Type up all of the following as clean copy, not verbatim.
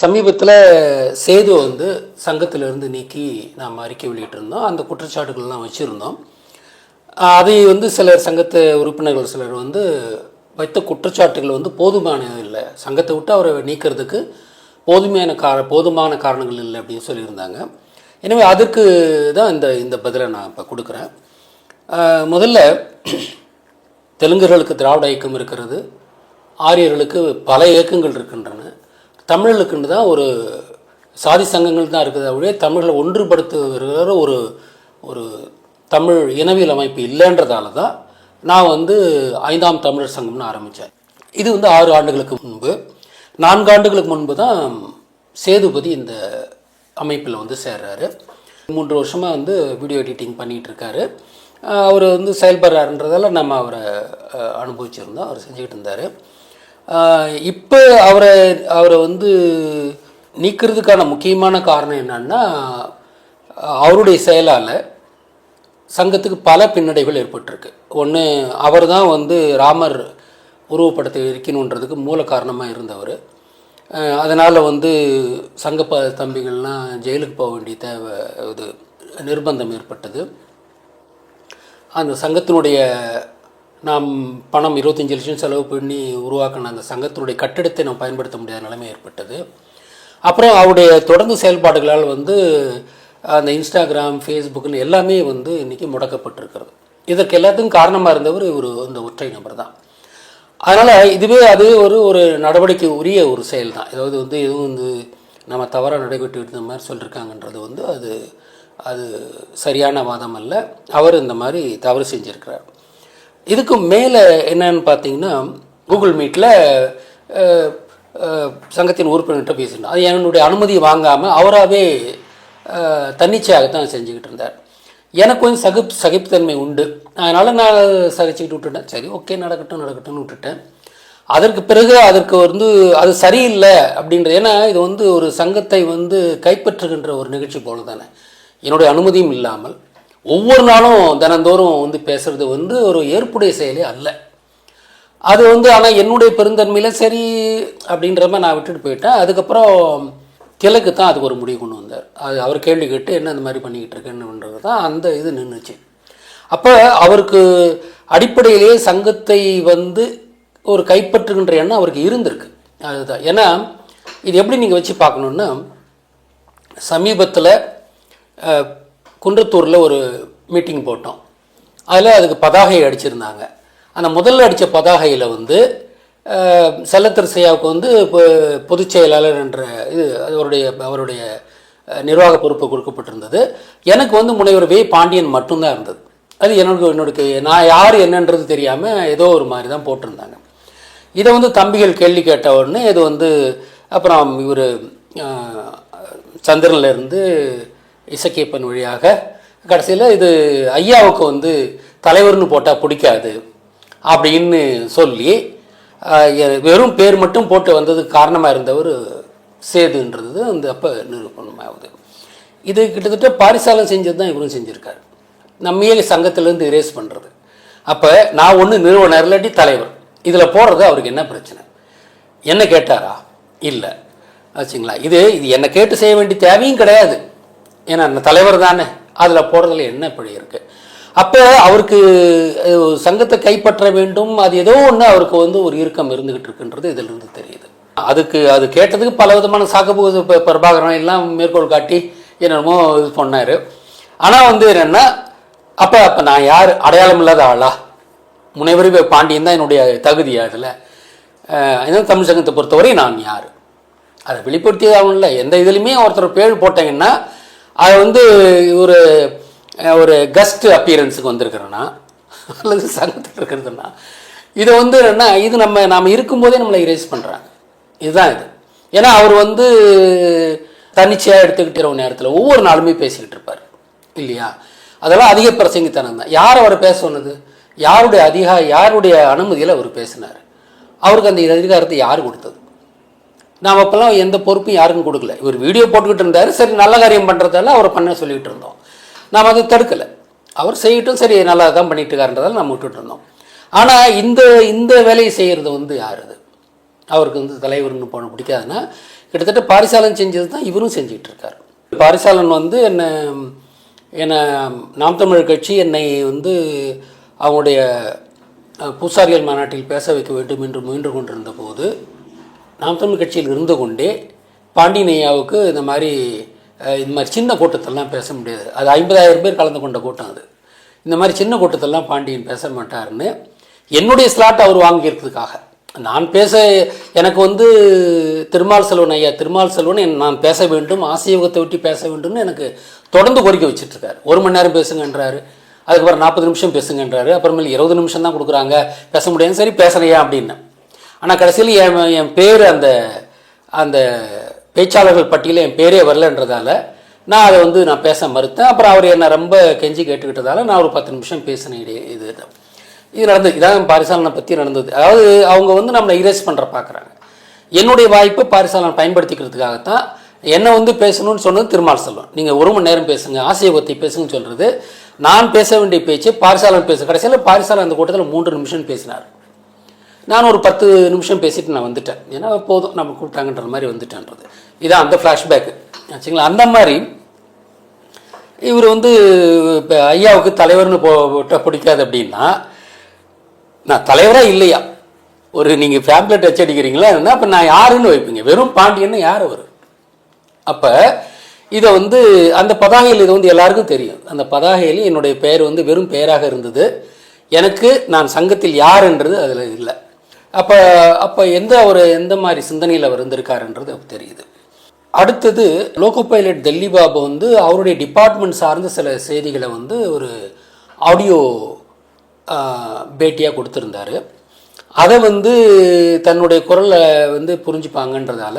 சமீபத்தில் சேது வந்து சங்கத்திலிருந்து நீக்கி நாம் அறிக்கை வெளியிட்டிருந்தோம். அந்த குற்றச்சாட்டுகள்லாம் வச்சுருந்தோம். அதை வந்து சிலர் சங்கத்து உறுப்பினர்கள் சிலர் வந்து வைத்த குற்றச்சாட்டுகள் வந்து போதுமானது இல்லை, சங்கத்தை விட்டு அவரை நீக்கிறதுக்கு போதுமான காரணங்கள் இல்லை அப்படின்னு சொல்லியிருந்தாங்க. எனவே அதற்கு தான் இந்த பதிலை நான் இப்போ கொடுக்குறேன். முதல்ல தெலுங்கர்களுக்கு திராவிட இயக்கம் இருக்கிறது, ஆரியர்களுக்கு பல இயக்கங்கள் இருக்கின்றன. தமிழர்களுக்குன்னு தான் ஒரு சாதி சங்கங்கள் தான் இருக்குது. அப்படியே தமிழர்களை ஒன்றுபடுத்துகிற ஒரு ஒரு தமிழ் இனவியல் அமைப்பு இல்லைன்றதால தான் நான் வந்து 5ஆம் தமிழர் சங்கம்னு ஆரம்பித்தேன். இது வந்து 6 ஆண்டுகளுக்கு முன்பு. 4 ஆண்டுகளுக்கு முன்பு தான் சேதுபதி இந்த அமைப்பில் வந்து சேர்றாரு. 3 வருஷமாக வந்து வீடியோ எடிட்டிங் பண்ணிகிட்ருக்காரு. அவர் வந்து செயல்படுறாருன்றதால நம்ம அவரை அனுபவிச்சிருந்தோம். அவர் செஞ்சுக்கிட்டு இருந்தார். இப்போ அவரை வந்து நீக்கிறதுக்கான முக்கியமான காரணம் என்னன்னா, அவருடைய செயலால் சங்கத்துக்கு பல பின்னடைகள் ஏற்பட்டிருக்கு. ஒன்று, அவர் தான் வந்து ராமர் உருவப்படத்தை இருக்கணுன்றதுக்கு மூல காரணமாக இருந்தவர். அதனால் வந்து சங்க தம்பிகள்லாம் ஜெயிலுக்கு போக வேண்டிய இது நிர்பந்தம் ஏற்பட்டது. அந்த சங்கத்தினுடைய நாம் பணம் 25 லட்சம் செலவு பண்ணி உருவாக்கின அந்த சங்கத்தினுடைய கட்டிடத்தை நாம் பயன்படுத்த முடியாத நிலைமை ஏற்பட்டது. அப்புறம் அவருடைய தொடர்ந்து செயல்பாடுகளால் வந்து அந்த இன்ஸ்டாகிராம், ஃபேஸ்புக்குன்னு எல்லாமே வந்து இன்றைக்கி முடக்கப்பட்டிருக்கிறது. இதற்கு எல்லாத்துக்கும் காரணமாக இருந்தவர் இந்த ஒற்றை நபர் தான். அதனால் அது ஒரு நடவடிக்கை உரிய ஒரு செயல் தான். ஏதாவது வந்து எதுவும் வந்து நம்ம தவறாக நடைபெற்று இருந்த மாதிரி சொல்லியிருக்காங்கன்றது வந்து அது சரியான வாதம் அல்ல. அவர் இந்த மாதிரி தவறு செஞ்சுருக்கிறார். இதுக்கு மேலே என்னன்னு பார்த்தீங்கன்னா, கூகுள் மீட்டில் சங்கத்தின் உறுப்பினர்கிட்ட பேசினோம். அது என்னுடைய அனுமதியை வாங்காமல் அவராகவே தன்னிச்சையாகத்தான் செஞ்சுக்கிட்டு இருந்தார். எனக்கு கொஞ்சம் சகிப்புத்தன்மை உண்டு. அதனால் நான் சகிச்சுக்கிட்டு விட்டுட்டேன். சரி, ஓகே, நடக்கட்டும்னு விட்டுட்டேன். அதற்கு பிறகு அதற்கு வந்து அது சரியில்லை அப்படின்றது. ஏன்னா இது வந்து ஒரு சங்கத்தை வந்து கைப்பற்றுகின்ற ஒரு நிகழ்ச்சி போல தானே. என்னுடைய அனுமதியும் இல்லாமல் ஒவ்வொரு நாளும் தினந்தோறும் வந்து பேசுகிறது வந்து ஒரு ஏற்புடைய செயலே அல்ல. அது வந்து ஆனால் என்னுடைய பெருந்தன்மையில் சரி அப்படின்ற மாதிரி நான் விட்டுட்டு போயிட்டேன். அதுக்கப்புறம் கிழக்கு தான் அதுக்கு ஒரு முடிவு கொண்டு வந்தார். அவர் கேள்வி கேட்டு என்ன இந்த மாதிரி பண்ணிக்கிட்டு இருக்கேன்னுன்றது தான் அந்த இது நின்றுச்சு. அப்போ அவருக்கு அடிப்படையிலேயே சங்கத்தை வந்து ஒரு கைப்பற்றுகின்ற எண்ணம் அவருக்கு இருந்திருக்கு. அதுதான். ஏன்னா இது எப்படி நீங்கள் வச்சு பார்க்கணுன்னா, சமீபத்தில் குன்றத்தூரில் ஒரு மீட்டிங் போட்டோம். அதில் அதுக்கு பதாகை அடிச்சிருந்தாங்க. அந்த முதல்ல அடித்த பதாகையில் வந்து செல்லத்திருசையாவுக்கு வந்து இப்போ பொதுச் செயலாளர் என்ற இது அவருடைய நிர்வாக பொறுப்பு கொடுக்கப்பட்டிருந்தது. எனக்கு வந்து முனைவர் வே. பாண்டியன் மட்டும்தான் இருந்தது. அது என்னோட நான் யார் என்னன்றது தெரியாமல் ஏதோ ஒரு மாதிரி தான் போட்டிருந்தாங்க. இதை வந்து தம்பிகள் கேள்வி கேட்ட உடனே இது வந்து அப்புறம் இவர் சந்திரனிலிருந்து இசக்கியப்பன் வழியாக கடைசியில் இது ஐயாவுக்கு வந்து தலைவர்னு போட்டால் பிடிக்காது அப்படின்னு சொல்லி வெறும் பேர் மட்டும் போட்டு வந்ததுக்கு காரணமாக இருந்தவர் சேதுன்றது அந்த அப்போ நிரூபணமாகுது. இது கிட்டத்தட்ட பாரிசாலம் செஞ்சது தான் இவரும் செஞ்சுருக்காரு. நம்மையே சங்கத்திலேருந்து இரேஸ் பண்ணுறது. அப்போ நான் ஒன்று நிறுவனர் இல்லாட்டி தலைவர் இதில் போடுறது அவருக்கு என்ன பிரச்சனை? என்ன கேட்டாரா? இல்லை ஆச்சுங்களா. இது என்னை கேட்டு செய்ய வேண்டிய தேவையும் கிடையாது. ஏன்னா தலைவர் தானே, அதில் போடுறதுல என்ன படி இருக்குது? அப்போ அவருக்கு சங்கத்தை கைப்பற்ற வேண்டும், அது ஏதோ ஒன்று அவருக்கு வந்து ஒரு இறுக்கம் இருந்துகிட்டு இருக்குன்றது இதிலிருந்து தெரியுது. அது கேட்டதுக்கு பல விதமான சாக்குபோது பிரபாகரன் எல்லாம் மேற்கோள் காட்டி என்னமோ இது பண்ணார். ஆனால் வந்து என்னென்னா, அப்போ நான் யார்? அடையாளம் இல்லாத ஆளா? முனைவர் பாண்டியன் தான் என்னுடைய தகுதியா? இதில் தமிழ் சங்கத்தை பொறுத்தவரை நான் யார்? அதை வெளிப்படுத்தியது ஆகணும்ல. எந்த இதுலையுமே ஒருத்தர் பேர் போட்டீங்கன்னா அதை வந்து ஒரு கெஸ்ட் அப்பியரன்ஸுக்கு வந்திருக்கிறேன்னா அல்லது சங்கத்தில் இருக்கிறதுனா இதை வந்து என்னென்னா, இது நாம் இருக்கும்போதே நம்மளை இரேஸ் பண்ணுறாங்க. இதுதான் இது. ஏன்னா அவர் வந்து தன்னிச்சையாக எடுத்துக்கிட்ட நேரத்தில் ஒவ்வொரு நாளுமே பேசிக்கிட்டு இருப்பார் இல்லையா? அதெல்லாம் அதிக பிரசங்கித்தனம் தான். யார் அவரை பேச சொன்னது? யாருடைய அனுமதியில் அவர் பேசினார்? அவருக்கு அந்த அதிகாரத்தை யார் கொடுத்தது? நாம் அப்போல்லாம் எந்த பொறுப்பும் யாருக்கும் கொடுக்கல. இவர் வீடியோ போட்டுக்கிட்டு இருந்தார். சரி, நல்ல காரியம் பண்ணுறதால அவரை பண்ண சொல்லிகிட்டு இருந்தோம். நாம் அதை தடுக்கலை. அவர் செய்யட்டும், சரி நல்லா தான் பண்ணிட்டு இருக்காருன்றதால நம்ம விட்டுட்டு இருந்தோம். ஆனால் இந்த வேலையை செய்கிறது வந்து யார்? அது அவருக்கு வந்து தலைவர்னு போன பிடிக்காதுன்னா கிட்டத்தட்ட பாரிசாலன் செஞ்சது தான் இவரும் செஞ்சுக்கிட்டு இருக்கார். பாரிசாலன் வந்து என்னை நாம் தமிழர் கட்சி என்னை வந்து அவங்களுடைய பூசாரிகள் மாநாட்டில் பேச வைக்க வேண்டும் என்று முயன்று கொண்டிருந்த போது நாம் தமிழ் கட்சியில் இருந்து கொண்டே பாண்டியன் ஐயாவுக்கு இந்த மாதிரி சின்ன கூட்டத்தெல்லாம் பேச முடியாது, அது 50,000 பேர் கலந்து கொண்ட கூட்டம், அது இந்த மாதிரி சின்ன கூட்டத்தெல்லாம் பாண்டியன் பேச மாட்டார்னு என்னுடைய ஸ்லாட் அவர் வாங்கியிருக்கிறதுக்காக நான் பேச எனக்கு வந்து திருமால் செல்வன் ஐயா திருமால் செல்வன் நான் பேச வேண்டும், ஆசியோகத்தை விட்டு பேச வேண்டும்னு எனக்கு தொடர்ந்து கோரிக்கை வச்சுட்ருக்காரு. 1 மணி நேரம் பேசுங்கன்றாரு, அதுக்கப்புறம் 40 நிமிஷம் பேசுங்கன்றாரு, அப்புறமேல் 20 நிமிஷம் தான் கொடுக்குறாங்க, பேச முடியாது, சரி பேசுகிறையா அப்படின்னு. ஆனால் கடைசியில் என் பேர் அந்த பேச்சாளர்கள் பட்டியலில் என் பேரே வரலன்றதால நான் அதை வந்து நான் பேச மறுத்தேன். அப்புறம் அவர் என்னை ரொம்ப கெஞ்சி கேட்டுக்கிட்டதால நான் ஒரு 10 நிமிஷம் பேசினேன். இது நடந்தது. இதான் பாரிசாலனை பற்றி நடந்தது. அதாவது அவங்க வந்து நம்மளை இரேஸ் பண்ணுற பார்க்குறாங்க. என்னுடைய வாய்ப்பை பாரிசாலனை பயன்படுத்திக்கிறதுக்காகத்தான் என்னை வந்து பேசணும்னு சொன்னது திருமால் செல்வன். நீங்கள் 1 மணி நேரம் பேசுங்க, ஆசியோகத்தை பேசுங்கன்னு சொல்கிறது. நான் பேச வேண்டிய பேச்சு பாரிசாலன் பேச, கடைசியில் பாரிசாலன் அந்த கூட்டத்தில் 3 நிமிஷம் பேசினார். நான் ஒரு 10 நிமிஷம் பேசிட்டு நான் வந்துட்டேன். ஏன்னா போதும் நம்ம கூப்பிட்டாங்கன்ற மாதிரி வந்துட்டேன்றது. இதான் அந்த ஃப்ளாஷ்பேக்கு ஆச்சுங்களா. அந்த மாதிரி இவர் வந்து இப்போ ஐயாவுக்கு தலைவர்னு பிடிக்காது அப்படின்னா நான் தலைவராக இல்லையா, ஒரு நீங்கள் ஃபேம்லெட் வச்சு அடிக்கிறீங்களா என்ன, அப்போ நான் யாருன்னு வைப்பீங்க, வெறும் பாண்டியன்னு யார் அவர்? அப்போ இதை வந்து அந்த பதாகையில் இது வந்து எல்லாருக்கும் தெரியும். அந்த பதாகையில் என்னுடைய பெயர் வந்து வெறும் பெயராக இருந்தது. எனக்கு நான் சங்கத்தில் யாருன்றது அதில் இல்லை. அப்போ எந்த மாதிரி சிந்தனையில் அவர் இருந்திருக்காருன்றது தெரியுது. அடுத்தது லோகோ பைலட் டெல்லி பாபு வந்து அவருடைய டிபார்ட்மெண்ட் சார்ந்த சில செய்திகளை வந்து ஒரு ஆடியோ பேட்டியாக கொடுத்துருந்தாரு. அதை வந்து தன்னுடைய குரலை வந்து புரிஞ்சுப்பாங்கன்றதால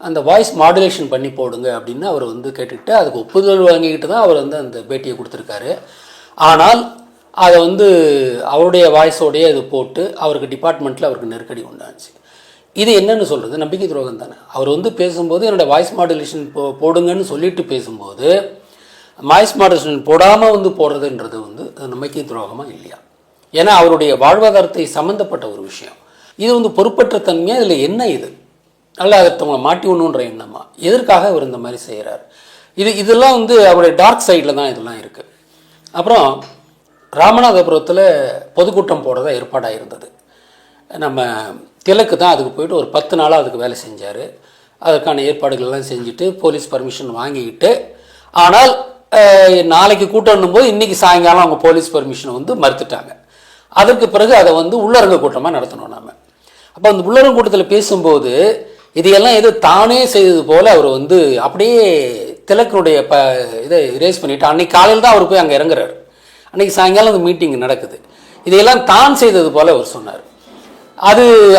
அந்த வாய்ஸ் மாடுலேஷன் பண்ணி போடுங்க அப்படின்னு அவர் வந்து கேட்டுக்கிட்டு அதுக்கு ஒப்புதல் வாங்கிக்கிட்டு தான் அவர் வந்து அந்த பேட்டியை கொடுத்துருக்காரு. ஆனால் அதை வந்து அவருடைய வாய்ஸோடையே அது போட்டு அவருக்கு டிபார்ட்மெண்ட்டில் அவருக்கு நெருக்கடி உண்டாச்சு. இது என்னன்னு சொல்கிறது, நம்பிக்கை துரோகம் தானே. அவர் வந்து பேசும்போது என்னோடய வாய்ஸ் மாடுலேஷன் போடுங்கன்னு சொல்லிட்டு பேசும்போது வாய்ஸ் மாடுலேஷன் போடாமல் வந்து போடுறதுன்றது வந்து நம்பிக்கை துரோகமாக இல்லையா? ஏன்னா அவருடைய வாழ்வாதாரத்தை சம்மந்தப்பட்ட ஒரு விஷயம். இது வந்து பொறுப்பற்ற தன்மையாக இதில் என்ன இது நல்லா அடுத்தவங்களை மாட்டி ஒன்றுன்ற எண்ணமா, எதற்காக அவர் இந்த மாதிரி செய்கிறார்? இதெல்லாம் வந்து அவருடைய டார்க் சைடில் தான் இதெல்லாம் இருக்குது. அப்புறம் ராமநாதபுரத்தில் பொதுக்கூட்டம் போடுறதா ஏற்பாடாக இருந்தது. நம்ம திலக்கு தான் அதுக்கு போயிட்டு ஒரு 10 நாளாக அதுக்கு வேலை செஞ்சார். அதற்கான ஏற்பாடுகள்லாம் செஞ்சுட்டு போலீஸ் பர்மிஷன் வாங்கிக்கிட்டு, ஆனால் நாளைக்கு கூட்டணும் போது இன்றைக்கி சாயங்காலம் அவங்க போலீஸ் பர்மிஷனை வந்து மறுத்துட்டாங்க. அதற்கு பிறகு அதை வந்து உள்ளரங்க கூட்டமாக நடத்தணும் நாம். அப்போ அந்த உள்ளரங்க கூட்டத்தில் பேசும்போது இதையெல்லாம் எது தானே செய்தது போல் அவர் வந்து அப்படியே திலக்கனுடைய இதை இரேஸ் பண்ணிவிட்டு அன்றைக்கி காலையில் தான் அவர் போய் அங்கே இறங்குறாரு. அன்றைக்கி சாயங்காலம் அந்த மீட்டிங் நடக்குது. இதையெல்லாம் தான் செய்தது போல் அவர் சொன்னார்.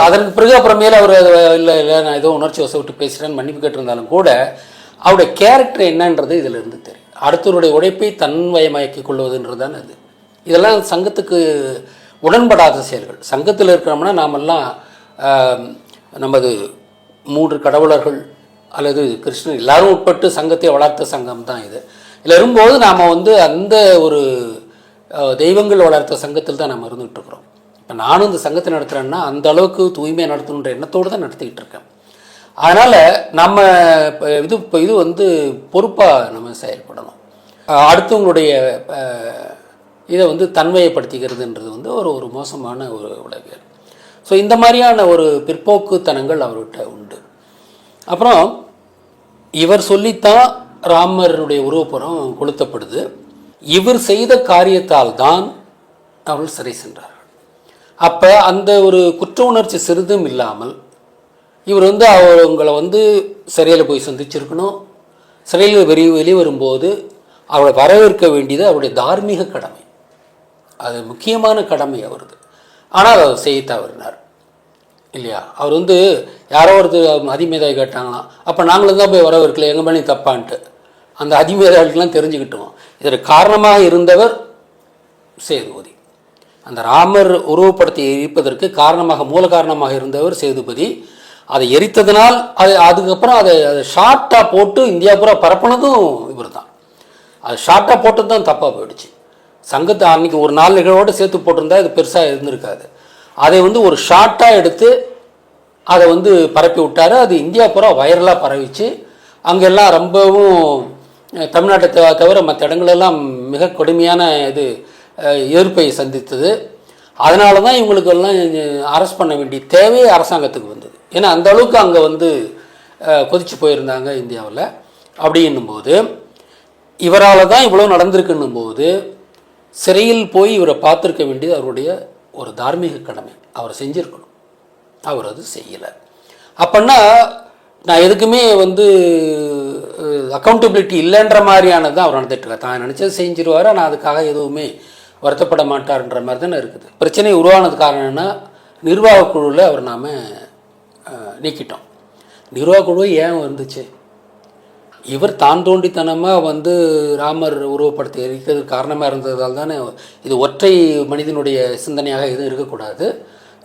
அதற்கு பிறகு அப்புறமேல அவர் இல்லை நான் ஏதோ உணர்ச்சி வசப்பட்டு பேசுகிறேன்னு மன்னிப்பு கேட்டிருந்தாலும் கூட அவருடைய கேரக்டர் என்னன்றது இதில் இருந்து தெரியும். அடுத்தவருடைய உழைப்பை தன்வயமாக்கி கொள்வதுன்றது தான் அது. இதெல்லாம் சங்கத்துக்கு உடன்படாத செயல்கள். சங்கத்தில் இருக்கிறோம்னா நாமெல்லாம் நமது 3 கடவுளர்கள் அல்லது கிருஷ்ணன் எல்லாரும் உட்பட்டு சங்கத்தை வளர்த்த சங்கம் தான் இது. இதில் இருக்கும்போது நாம் வந்து அந்த ஒரு தெய்வங்கள் வளர்த்த சங்கத்தில் தான் நம்ம இருந்துகிட்டு இருக்கிறோம். இப்போ நானும் இந்த சங்கத்தை நடத்துகிறேன்னா அந்த அளவுக்கு தூய்மையாக நடத்தணுன்ற எண்ணத்தோடு தான் நடத்திக்கிட்டு இருக்கேன். அதனால் நம்ம இது வந்து பொறுப்பாக நம்ம செயல்படணும். அடுத்தவங்களுடைய இதை வந்து தன்மையப்படுத்திக்கிறதுன்றது வந்து ஒரு மோசமான ஒரு உளவியல். ஸோ இந்த மாதிரியான ஒரு பிற்போக்குத்தனங்கள் அவர்கிட்ட உண்டு. அப்புறம் இவர் சொல்லித்தான் ராமருடைய உருவப்படம் கொளுத்தப்படுது. இவர் செய்த காரியத்தால் தான் அவர்கள் சிறை சென்றார்கள். அப்போ அந்த ஒரு குற்ற உணர்ச்சி சிறிதும் இல்லாமல் இவர் வந்து அவங்களை வந்து சிறையில் போய் சந்திச்சிருக்கணும். சிறையில் வெளியே வரும்போது அவளை வரவேற்க வேண்டியது அவருடைய தார்மீக கடமை, அது முக்கியமான கடமை அவரது. ஆனால் அவர் செய்ய தவறினார் இல்லையா? அவர் வந்து யாரோ ஒருத்தர் அதிமேதாவி கேட்டாங்களாம், அப்போ நாங்களும் தான் போய் வரவேற்கல, எங்கள் மேலே தப்பான்ட்டு அந்த அதிமேதாவிக்கெலாம் தெரிஞ்சுக்கிட்டோம். இதற்கு காரணமாக இருந்தவர் சேதுபதி. அந்த ராமர் உருவப்படத்தை எரிப்பதற்கு மூல காரணமாக இருந்தவர் சேதுபதி. அதை எரித்ததுனால் அதுக்கப்புறம் அதை ஷார்ட்டாக போட்டு இந்தியா பூரா பரப்புனதும் இவர் தான். அது ஷார்ட்டாக போட்டது தான் தப்பாக போயிடுச்சு. சங்கத்தை அன்றைக்கி ஒரு 4 நிகழ்வோடு சேர்த்து போட்டிருந்தா இது பெருசாக இருந்திருக்காது. அதை வந்து ஒரு ஷார்ட்டாக எடுத்து அதை வந்து பரப்பி விட்டார். அது இந்தியா பூரா வைரலாக பரவிச்சு. அங்கெல்லாம் ரொம்பவும் தமிழ்நாட்டை தவிர மற்ற இடங்களெல்லாம் மிக கொடுமையான இது எதிர்ப்பை சந்தித்தது. அதனால தான் இவங்களுக்கெல்லாம் அரெஸ்ட் பண்ண வேண்டிய தேவை அரசாங்கத்துக்கு வந்தது. ஏன்னா அந்த அளவுக்கு அங்கே வந்து கொதிச்சு போயிருந்தாங்க இந்தியாவில். அப்படின்னும்போது இவரால் தான் இவ்வளோ நடந்திருக்குன்னும் போது சிறையில் போய் இவரை பார்த்துருக்க வேண்டியது அவருடைய ஒரு தார்மீக கடமை. அவர் செஞ்சுருக்கணும். அவர் அது செய்யலை. அப்படின்னா நான் எதுக்குமே வந்து அக்கௌண்டபிலிட்டி இல்லைன்ற மாதிரியானது தான் அவர் நடந்துட்டுருக்கார். தான் நினச்சது செஞ்சிருவார், ஆனால் அதுக்காக எதுவுமே வருத்தப்பட மாட்டார்ன்ற மாதிரி தானே இருக்குது. பிரச்சனை உருவானது காரணம் என்ன, நிர்வாக குழுவில் அவர் நாம் நீக்கிட்டோம். நிர்வாக குழு ஏன் வந்துச்சு, இவர் தான் தோண்டித்தனமாக வந்து ராமர் உருவப்படுத்தி இருக்கிறதுக்கு காரணமாக இருந்ததால் தானே. இது ஒற்றை மனிதனுடைய சிந்தனையாக எதுவும் இருக்கக்கூடாது,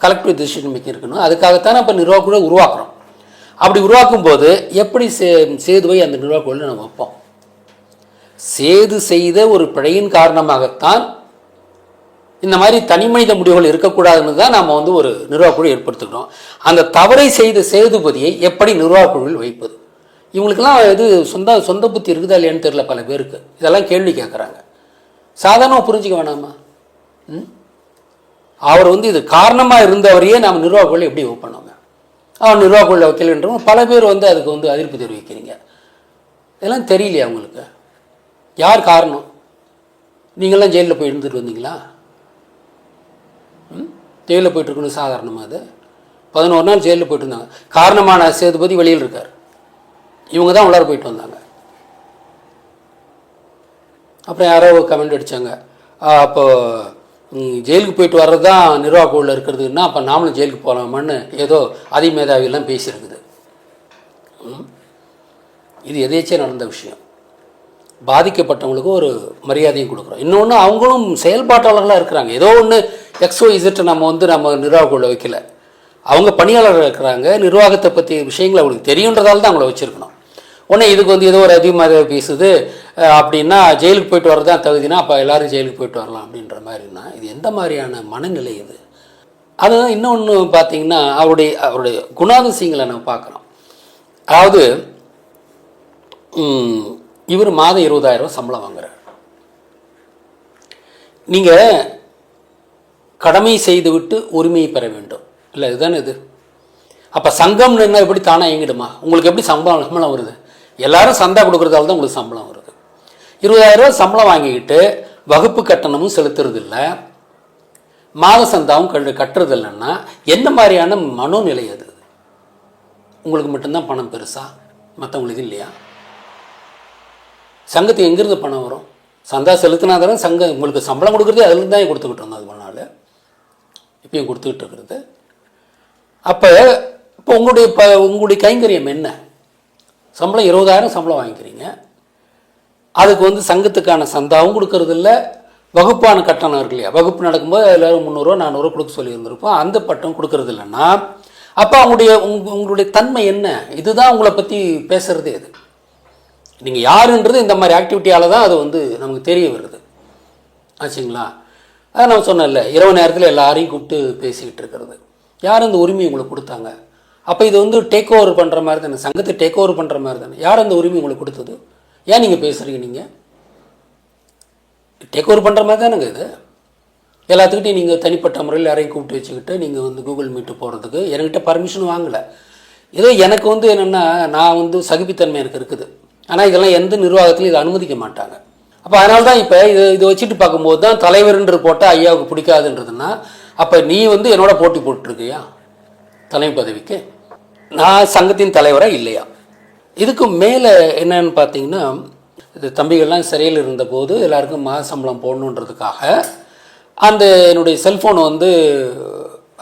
கலெக்டிவ் டிசிஷன் மேக்கிங் இருக்கணும். அதுக்காகத்தானே இப்போ நிர்வாக குழு உருவாக்குறோம். அப்படி உருவாக்கும் போது எப்படி சேதுவை அந்த நிர்வாக குழுவில் நம்ம வைப்போம்? சேது செய்த ஒரு பிழையின் காரணமாகத்தான் இந்த மாதிரி தனி மனித முடிவுகள் இருக்கக்கூடாதுன்னு தான் நாம் வந்து ஒரு நிர்வாகக்குழு ஏற்படுத்துகிறோம். அந்த தவறை செய்த சேதுபதியை எப்படி நிர்வாகக்குழுவில் வைப்பது? இவங்களுக்கெல்லாம் இது சொந்த புத்தி இருக்குதா இல்லையான்னு தெரியல பல பேருக்கு. இதெல்லாம் கேள்வி கேட்குறாங்க. சாதாரணமாக புரிஞ்சிக்க வேணாமா? அவர் வந்து இது காரணமாக இருந்தவரையே நாம் நிர்வாகக்குழு எப்படி வைப்போம்? அவர் நிர்வாகக்குழு வைக்கலன்றவங்க பல பேர் வந்து அதுக்கு வந்து அதிருப்தி தெரிவிக்கிறீங்க. இதெல்லாம் தெரியலையா உங்களுக்கு? யார் காரணம்? நீங்களாம் ஜெயிலில் போய் இருந்துட்டு வந்தீங்களா? ஜெயிலில் போயிட்டுருக்கணும் சாதாரணமாக. அது 11 நாள் ஜெயிலில் போயிட்டு இருந்தாங்க. காரணமான சேதுபதி வெளியில் இருக்கார். இவங்க தான் உள்ளார போயிட்டு வந்தாங்க. அப்புறம் யாரோ கமெண்ட் அடித்தாங்க, அப்போ ஜெயிலுக்கு போயிட்டு வர்றது தான் நிர்வாக குழுவில் இருக்கிறதுன்னா அப்போ நாமளும் ஜெயிலுக்கு போகலாமான்னு ஏதோ அதிமேதாவியெல்லாம் பேசியிருக்குது. இது எதேச்சே நடந்த விஷயம். பாதிக்கப்பட்டவங்களுக்கு ஒரு மரியாதையும் கொடுக்குறோம். இன்னொன்று, அவங்களும் செயல்பாட்டாளர்களாக இருக்கிறாங்க. ஏதோ ஒன்று XYZ நம்ம வந்து நம்ம நிர்வாக குழுவில் வைக்கல. அவங்க பணியாளர்கள் இருக்கிறாங்க. நிர்வாகத்தை பற்றி விஷயங்கள் அவங்களுக்கு தெரியுன்றதால தான் அவங்கள வச்சுருக்கணும். உடனே இதுக்கு வந்து ஏதோ ஒரு அதிகமாக பேசுது அப்படின்னா ஜெயிலுக்கு போயிட்டு வரது தான் தகுதினா அப்போ எல்லோரும் ஜெயிலுக்கு போயிட்டு வரலாம் அப்படின்ற மாதிரினா இது எந்த மாதிரியான மனநிலை இது? அதுதான். இன்னொன்று பார்த்தீங்கன்னா அவருடைய குணாதிசயங்களை நம்ம பார்க்குறோம். அதாவது இவர் மாதம் 20,000 சம்பளம் வாங்குறார். நீங்கள் கடமை செய்துவிட்டு உரிமையை பெற வேண்டும் இல்லை, இதுதானே இது. அப்போ சங்கம்னு என்ன எப்படி தானே இயங்கிடுமா? உங்களுக்கு எப்படி சம்பளம் வருது? எல்லாரும் சந்தா கொடுக்குறதால தான் உங்களுக்கு சம்பளம் வருது. 20,000 சம்பளம் வாங்கிக்கிட்டு வகுப்பு கட்டணமும் செலுத்துறது இல்லை, மாத சந்தாவும் கட்டுறது இல்லைன்னா என்ன மாதிரியான மனோநிலை அது? உங்களுக்கு மட்டும்தான் பணம் பெருசா, மற்றவங்களுக்கு இல்லையா? சங்கத்துக்கு எங்கேருந்து பணம் வரும்? சந்தா செலுத்தினா தானே சங்கம் உங்களுக்கு சம்பளம் கொடுக்குறது. அதுலேருந்து தான் கொடுத்துக்கிட்டு இருந்தோம். அது பண்ணால் இப்பயும் கொடுத்துக்கிட்டு இருக்கிறது. அப்போ உங்களுடைய கைங்கரியம் என்ன? சம்பளம் 20,000 சம்பளம் வாங்கிக்கிறீங்க, அதுக்கு வந்து சங்கத்துக்கான சந்தாவும் கொடுக்கறது இல்லை, வகுப்பான கட்டணம் இருக்கு இல்லையா, வகுப்பு நடக்கும்போது எல்லோரும் 300 400 கொடுக்க சொல்லியிருந்திருப்போம், அந்த பட்டம் கொடுக்கறது இல்லைன்னா அப்போ உங்களுடைய தன்மை என்ன? இதுதான் உங்களை பற்றி பேசுகிறதே. இது நீங்கள் யாருன்றது இந்த மாதிரி ஆக்டிவிட்டியால் தான் அது வந்து நமக்கு தெரிய வருது. ஆச்சுங்களா? அதை நான் சொன்னேன்ல, இரவு நேரத்தில் எல்லாரையும் கூப்பிட்டு பேசிக்கிட்டு இருக்கிறது. யார் அந்த உரிமை உங்களுக்கு கொடுத்தாங்க? அப்போ இது வந்து டேக் ஓவர் பண்ணுற மாதிரி தானே, சங்கத்தை டேக் ஓவர் பண்ணுற மாதிரி தானே. யார் அந்த உரிமை உங்களுக்கு கொடுத்தது? ஏன் நீங்கள் பேசுகிறீங்க? நீங்கள் டேக் ஓவர் பண்ணுற மாதிரி தானேங்க இது. எல்லாத்துக்கிட்டையும் நீங்கள் தனிப்பட்ட முறையில் யாரையும் கூப்பிட்டு வச்சுக்கிட்டு நீங்கள் வந்து கூகுள் மீட்டு போகிறதுக்கு என்கிட்ட பர்மிஷன் வாங்கலை. ஏதோ எனக்கு வந்து என்னென்னா, நான் வந்து சகிப்புத்தன்மை எனக்கு இருக்குது, ஆனால் இதெல்லாம் எந்த நிர்வாகத்திலும் இதை அனுமதிக்க மாட்டாங்க. அப்போ அதனால தான் இப்போ இதை வச்சுட்டு பார்க்கும்போது தான் தலைவர்ன்ற போட்டால் ஐயாவுக்கு பிடிக்காதுன்றதுன்னா, அப்போ நீ வந்து என்னோட போட்டி போட்டுருக்கியா தலைமை பதவிக்கு? நான் சங்கத்தின் தலைவராக இல்லையா? இதுக்கு மேலே என்னன்னு பார்த்தீங்கன்னா, இது தம்பிகள்லாம் சிறையில் இருந்தபோது எல்லாருக்கும் மாத சம்பளம் போடணுன்றதுக்காக அந்த என்னுடைய செல்ஃபோனை வந்து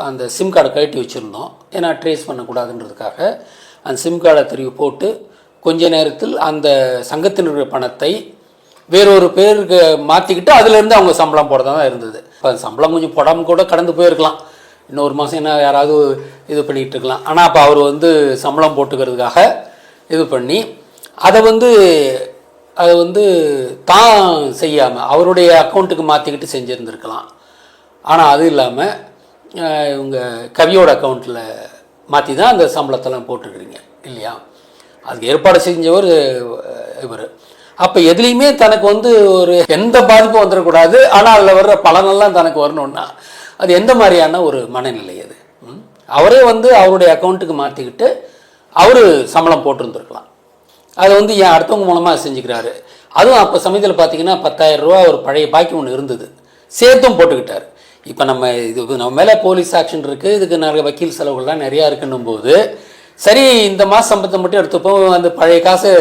அந்த சிம் கார்டை கழட்டி வச்சுருந்தோம். ஏன்னா ட்ரேஸ் பண்ணக்கூடாதுன்றதுக்காக அந்த சிம் கார்டை திருப்பி போட்டு கொஞ்ச நேரத்தில் அந்த சங்கத்தினுடைய பணத்தை வேறொரு பேருக்கு மாற்றிக்கிட்டு அதுலேருந்து அவங்க சம்பளம் போட தான் இருந்தது. இப்போ சம்பளம் கொஞ்சம் போடாமல் கூட கடந்து போயிருக்கலாம், இன்னொரு மாதம் என்ன யாராவது இது பண்ணிகிட்டு இருக்கலாம். ஆனால் அப்போ அவர் வந்து சம்பளம் போட்டுக்கிறதுக்காக இது பண்ணி அதை வந்து தான் செய்யாமல் அவருடைய அக்கௌண்ட்டுக்கு மாற்றிக்கிட்டு செஞ்சுருந்துருக்கலாம். ஆனால் அது இல்லாமல் இவங்க கவியோட அக்கௌண்ட்டில் மாற்றி தான் அந்த சம்பளத்தெல்லாம் போட்டுருக்கிறீங்க இல்லையா? அதுக்கு ஏற்பாடு செஞ்சவர் இவர். அப்போ எதுலேயுமே தனக்கு வந்து ஒரு எந்த பாதிப்பும் வந்துடக்கூடாது, ஆனால் அதில் வர்ற பலனெல்லாம் தனக்கு வரணும்னா அது எந்த மாதிரியான ஒரு மனநிலை அது? அவரே வந்து அவருடைய அக்கௌண்ட்டுக்கு மாற்றிக்கிட்டு அவர் சம்பளம் போட்டிருந்துருக்கலாம். அதை வந்து ஏன் அடுத்தவங்க மூலமாக செஞ்சுக்கிறாரு? அதுவும் அப்போ சமயத்தில் பார்த்தீங்கன்னா 10,000 ரூபா ஒரு பழைய பாக்கி ஒன்று இருந்தது, சேர்த்தும் போட்டுக்கிட்டார். இப்போ நம்ம நம்ம மேலே போலீஸ் ஆக்ஷன் இருக்குது, இதுக்கு நிறைய வக்கீல் செலவுகள்லாம் நிறையா இருக்குன்னும் போது சரி இந்த மாதம் சம்பளத்தை மட்டும் எடுத்துப்போம், அந்த பழைய காசை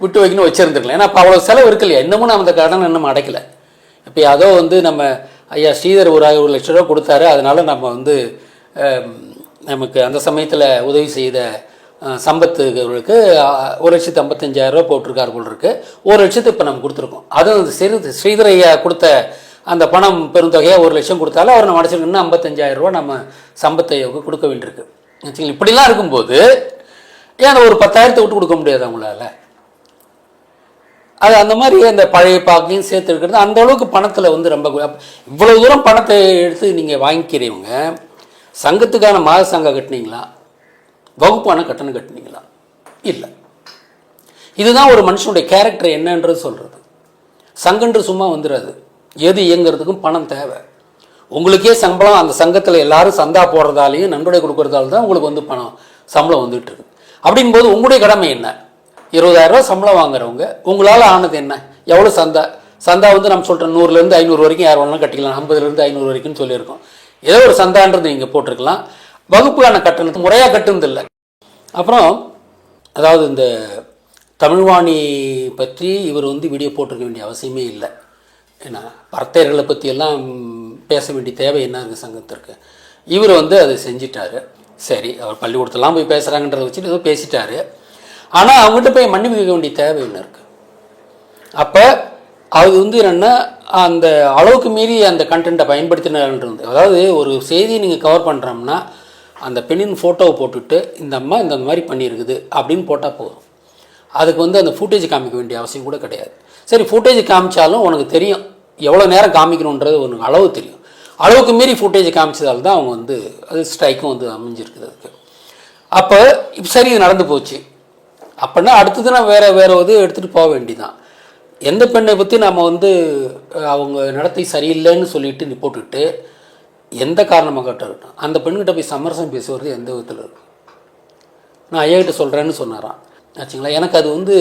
விட்டு வைக்கணும் வச்சுருந்துருக்கலாம். ஏன்னா அப்போ அவ்வளோ செலவு இருக்கு இல்லையா? இன்னமும் நம்ம அந்த கடன் இன்னும் அடைக்கலை. இப்போ அதோ வந்து நம்ம ஐயா ஸ்ரீதர் ஒரு 1,00,000 ரூபா கொடுத்தாரு, அதனால் நம்ம வந்து நமக்கு அந்த சமயத்தில் உதவி செய்த சம்பத்துகளுக்கு 1,55,000 ரூபா போட்டிருக்காரு போல் இருக்குது. 1,00,000 இப்போ நம்ம கொடுத்துருக்கோம். அதுவும் ஸ்ரீதர் ஐயா கொடுத்த அந்த பணம் பெருந்தொகையாக 1,00,000 கொடுத்தாலும் அவர் நம்ம அடைச்சிருக்கோம்னா 55,000 ரூபா நம்ம சம்பத்தை கொடுக்க வேண்டியிருக்கு. இப்படிலாம் இருக்கும்போது ஏன் ஒரு 10,000 விட்டு கொடுக்க முடியாது அவங்களால? அது அந்த மாதிரி அந்த பழைய பாக்கையும் சேர்த்து இருக்கிறது அந்த அளவுக்கு பணத்தில் வந்து ரொம்ப இவ்வளோ தூரம் பணத்தை எடுத்து நீங்கள் வாங்கிக்கிறவங்க சங்கத்துக்கான மாத சங்கம் கட்டினீங்களா? வகுப்பான கட்டணம் கட்டினீங்களா? இல்லை. இதுதான் ஒரு மனுஷனுடைய கேரக்டர் என்னன்றது சொல்கிறது. சங்கன்று சும்மா வந்துடாது, எது இயங்கிறதுக்கும் பணம் தேவை. உங்களுக்கே சம்பளம் அந்த சங்கத்தில் எல்லாரும் சந்தா போடுறதாலையும் நன்கொடை கொடுக்கறதால தான் உங்களுக்கு வந்து பணம் சம்பளம் வந்துட்டு இருக்கு. அப்படின்போது உங்களுடைய கடமை என்ன? 20,000 ரூபா சம்பளம் வாங்குறவங்க உங்களால் ஆனது என்ன? எவ்வளோ சந்தா வந்து நம்ம சொல்கிறோம் 100லேருந்து 500 வரைக்கும் யார் வேணாலும் கட்டிக்கலாம், 50லேருந்து 500 வரைக்கும் சொல்லியிருக்கோம். ஏதோ ஒரு சந்தான்றது நீங்கள் போட்டிருக்கலாம். வகுப்புக்கான கட்டணத்தை முறையாக கட்டுனதில்லை. அப்புறம் அதாவது இந்த தமிழ்வாணி பற்றி இவர் வந்து வீடியோ போட்டிருக்க வேண்டிய அவசியமே இல்லை. ஏன்னா பரத்தையர்களை பற்றியெல்லாம் பேச வேண்டிய தேவை என்ன இருக்குது சங்கத்திற்கு? இவர் வந்து அதை செஞ்சிட்டாரு. சரி, அவர் பள்ளிக்கூடத்தெல்லாம் போய் பேசுகிறாங்கன்றதை வச்சுட்டு ஏதோ பேசிட்டாரு. ஆனால் அவங்ககிட்ட போய் மன்னிப்பு கேட்க வேண்டிய தேவை என்ன இருக்குது? அப்போ அது வந்து என்னென்னா அந்த அளவுக்கு மீறி அந்த கண்டென்ட்டை பயன்படுத்தினது. அதாவது ஒரு செய்தியை நீங்கள் கவர் பண்ணுறோம்னா அந்த பெண்ணின் ஃபோட்டோவை போட்டுட்டு இந்த அம்மா இந்த மாதிரி பண்ணியிருக்குது அப்படின்னு போட்டால் போதும். அதுக்கு வந்து அந்த ஃபுட்டேஜ் காமிக்க வேண்டிய அவசியம் கூட கிடையாது. சரி, ஃபுட்டேஜ் காமிச்சாலும் உனக்கு தெரியும் எவ்வளோ நேரம் காமிக்கணுன்றது உனக்கு அளவு தெரியும். அளவுக்கு மீறி ஃபுட்டேஜ் காமிச்சதால் தான் அவங்க வந்து அது ஸ்ட்ரைக்கும் வந்து அமைஞ்சிருக்குது அதுக்கு. அப்போ சரி, இது நடந்து போச்சு அப்படின்னா அடுத்தது நான் வேறு இது எடுத்துகிட்டு போக வேண்டிதான். எந்த பெண்ணை பற்றி நம்ம வந்து அவங்க நடத்தை சரியில்லைன்னு சொல்லிட்டு போட்டுக்கிட்டு எந்த காரணமாக இருக்கட்டும் அந்த பெண்கிட்ட போய் சமரசம் பேசுவது எந்த விதத்தில் இருக்கும்? நான் ஐயாக்கிட்ட சொல்கிறேன்னு சொன்னாரான் ஆச்சுங்களா. எனக்கு அது வந்து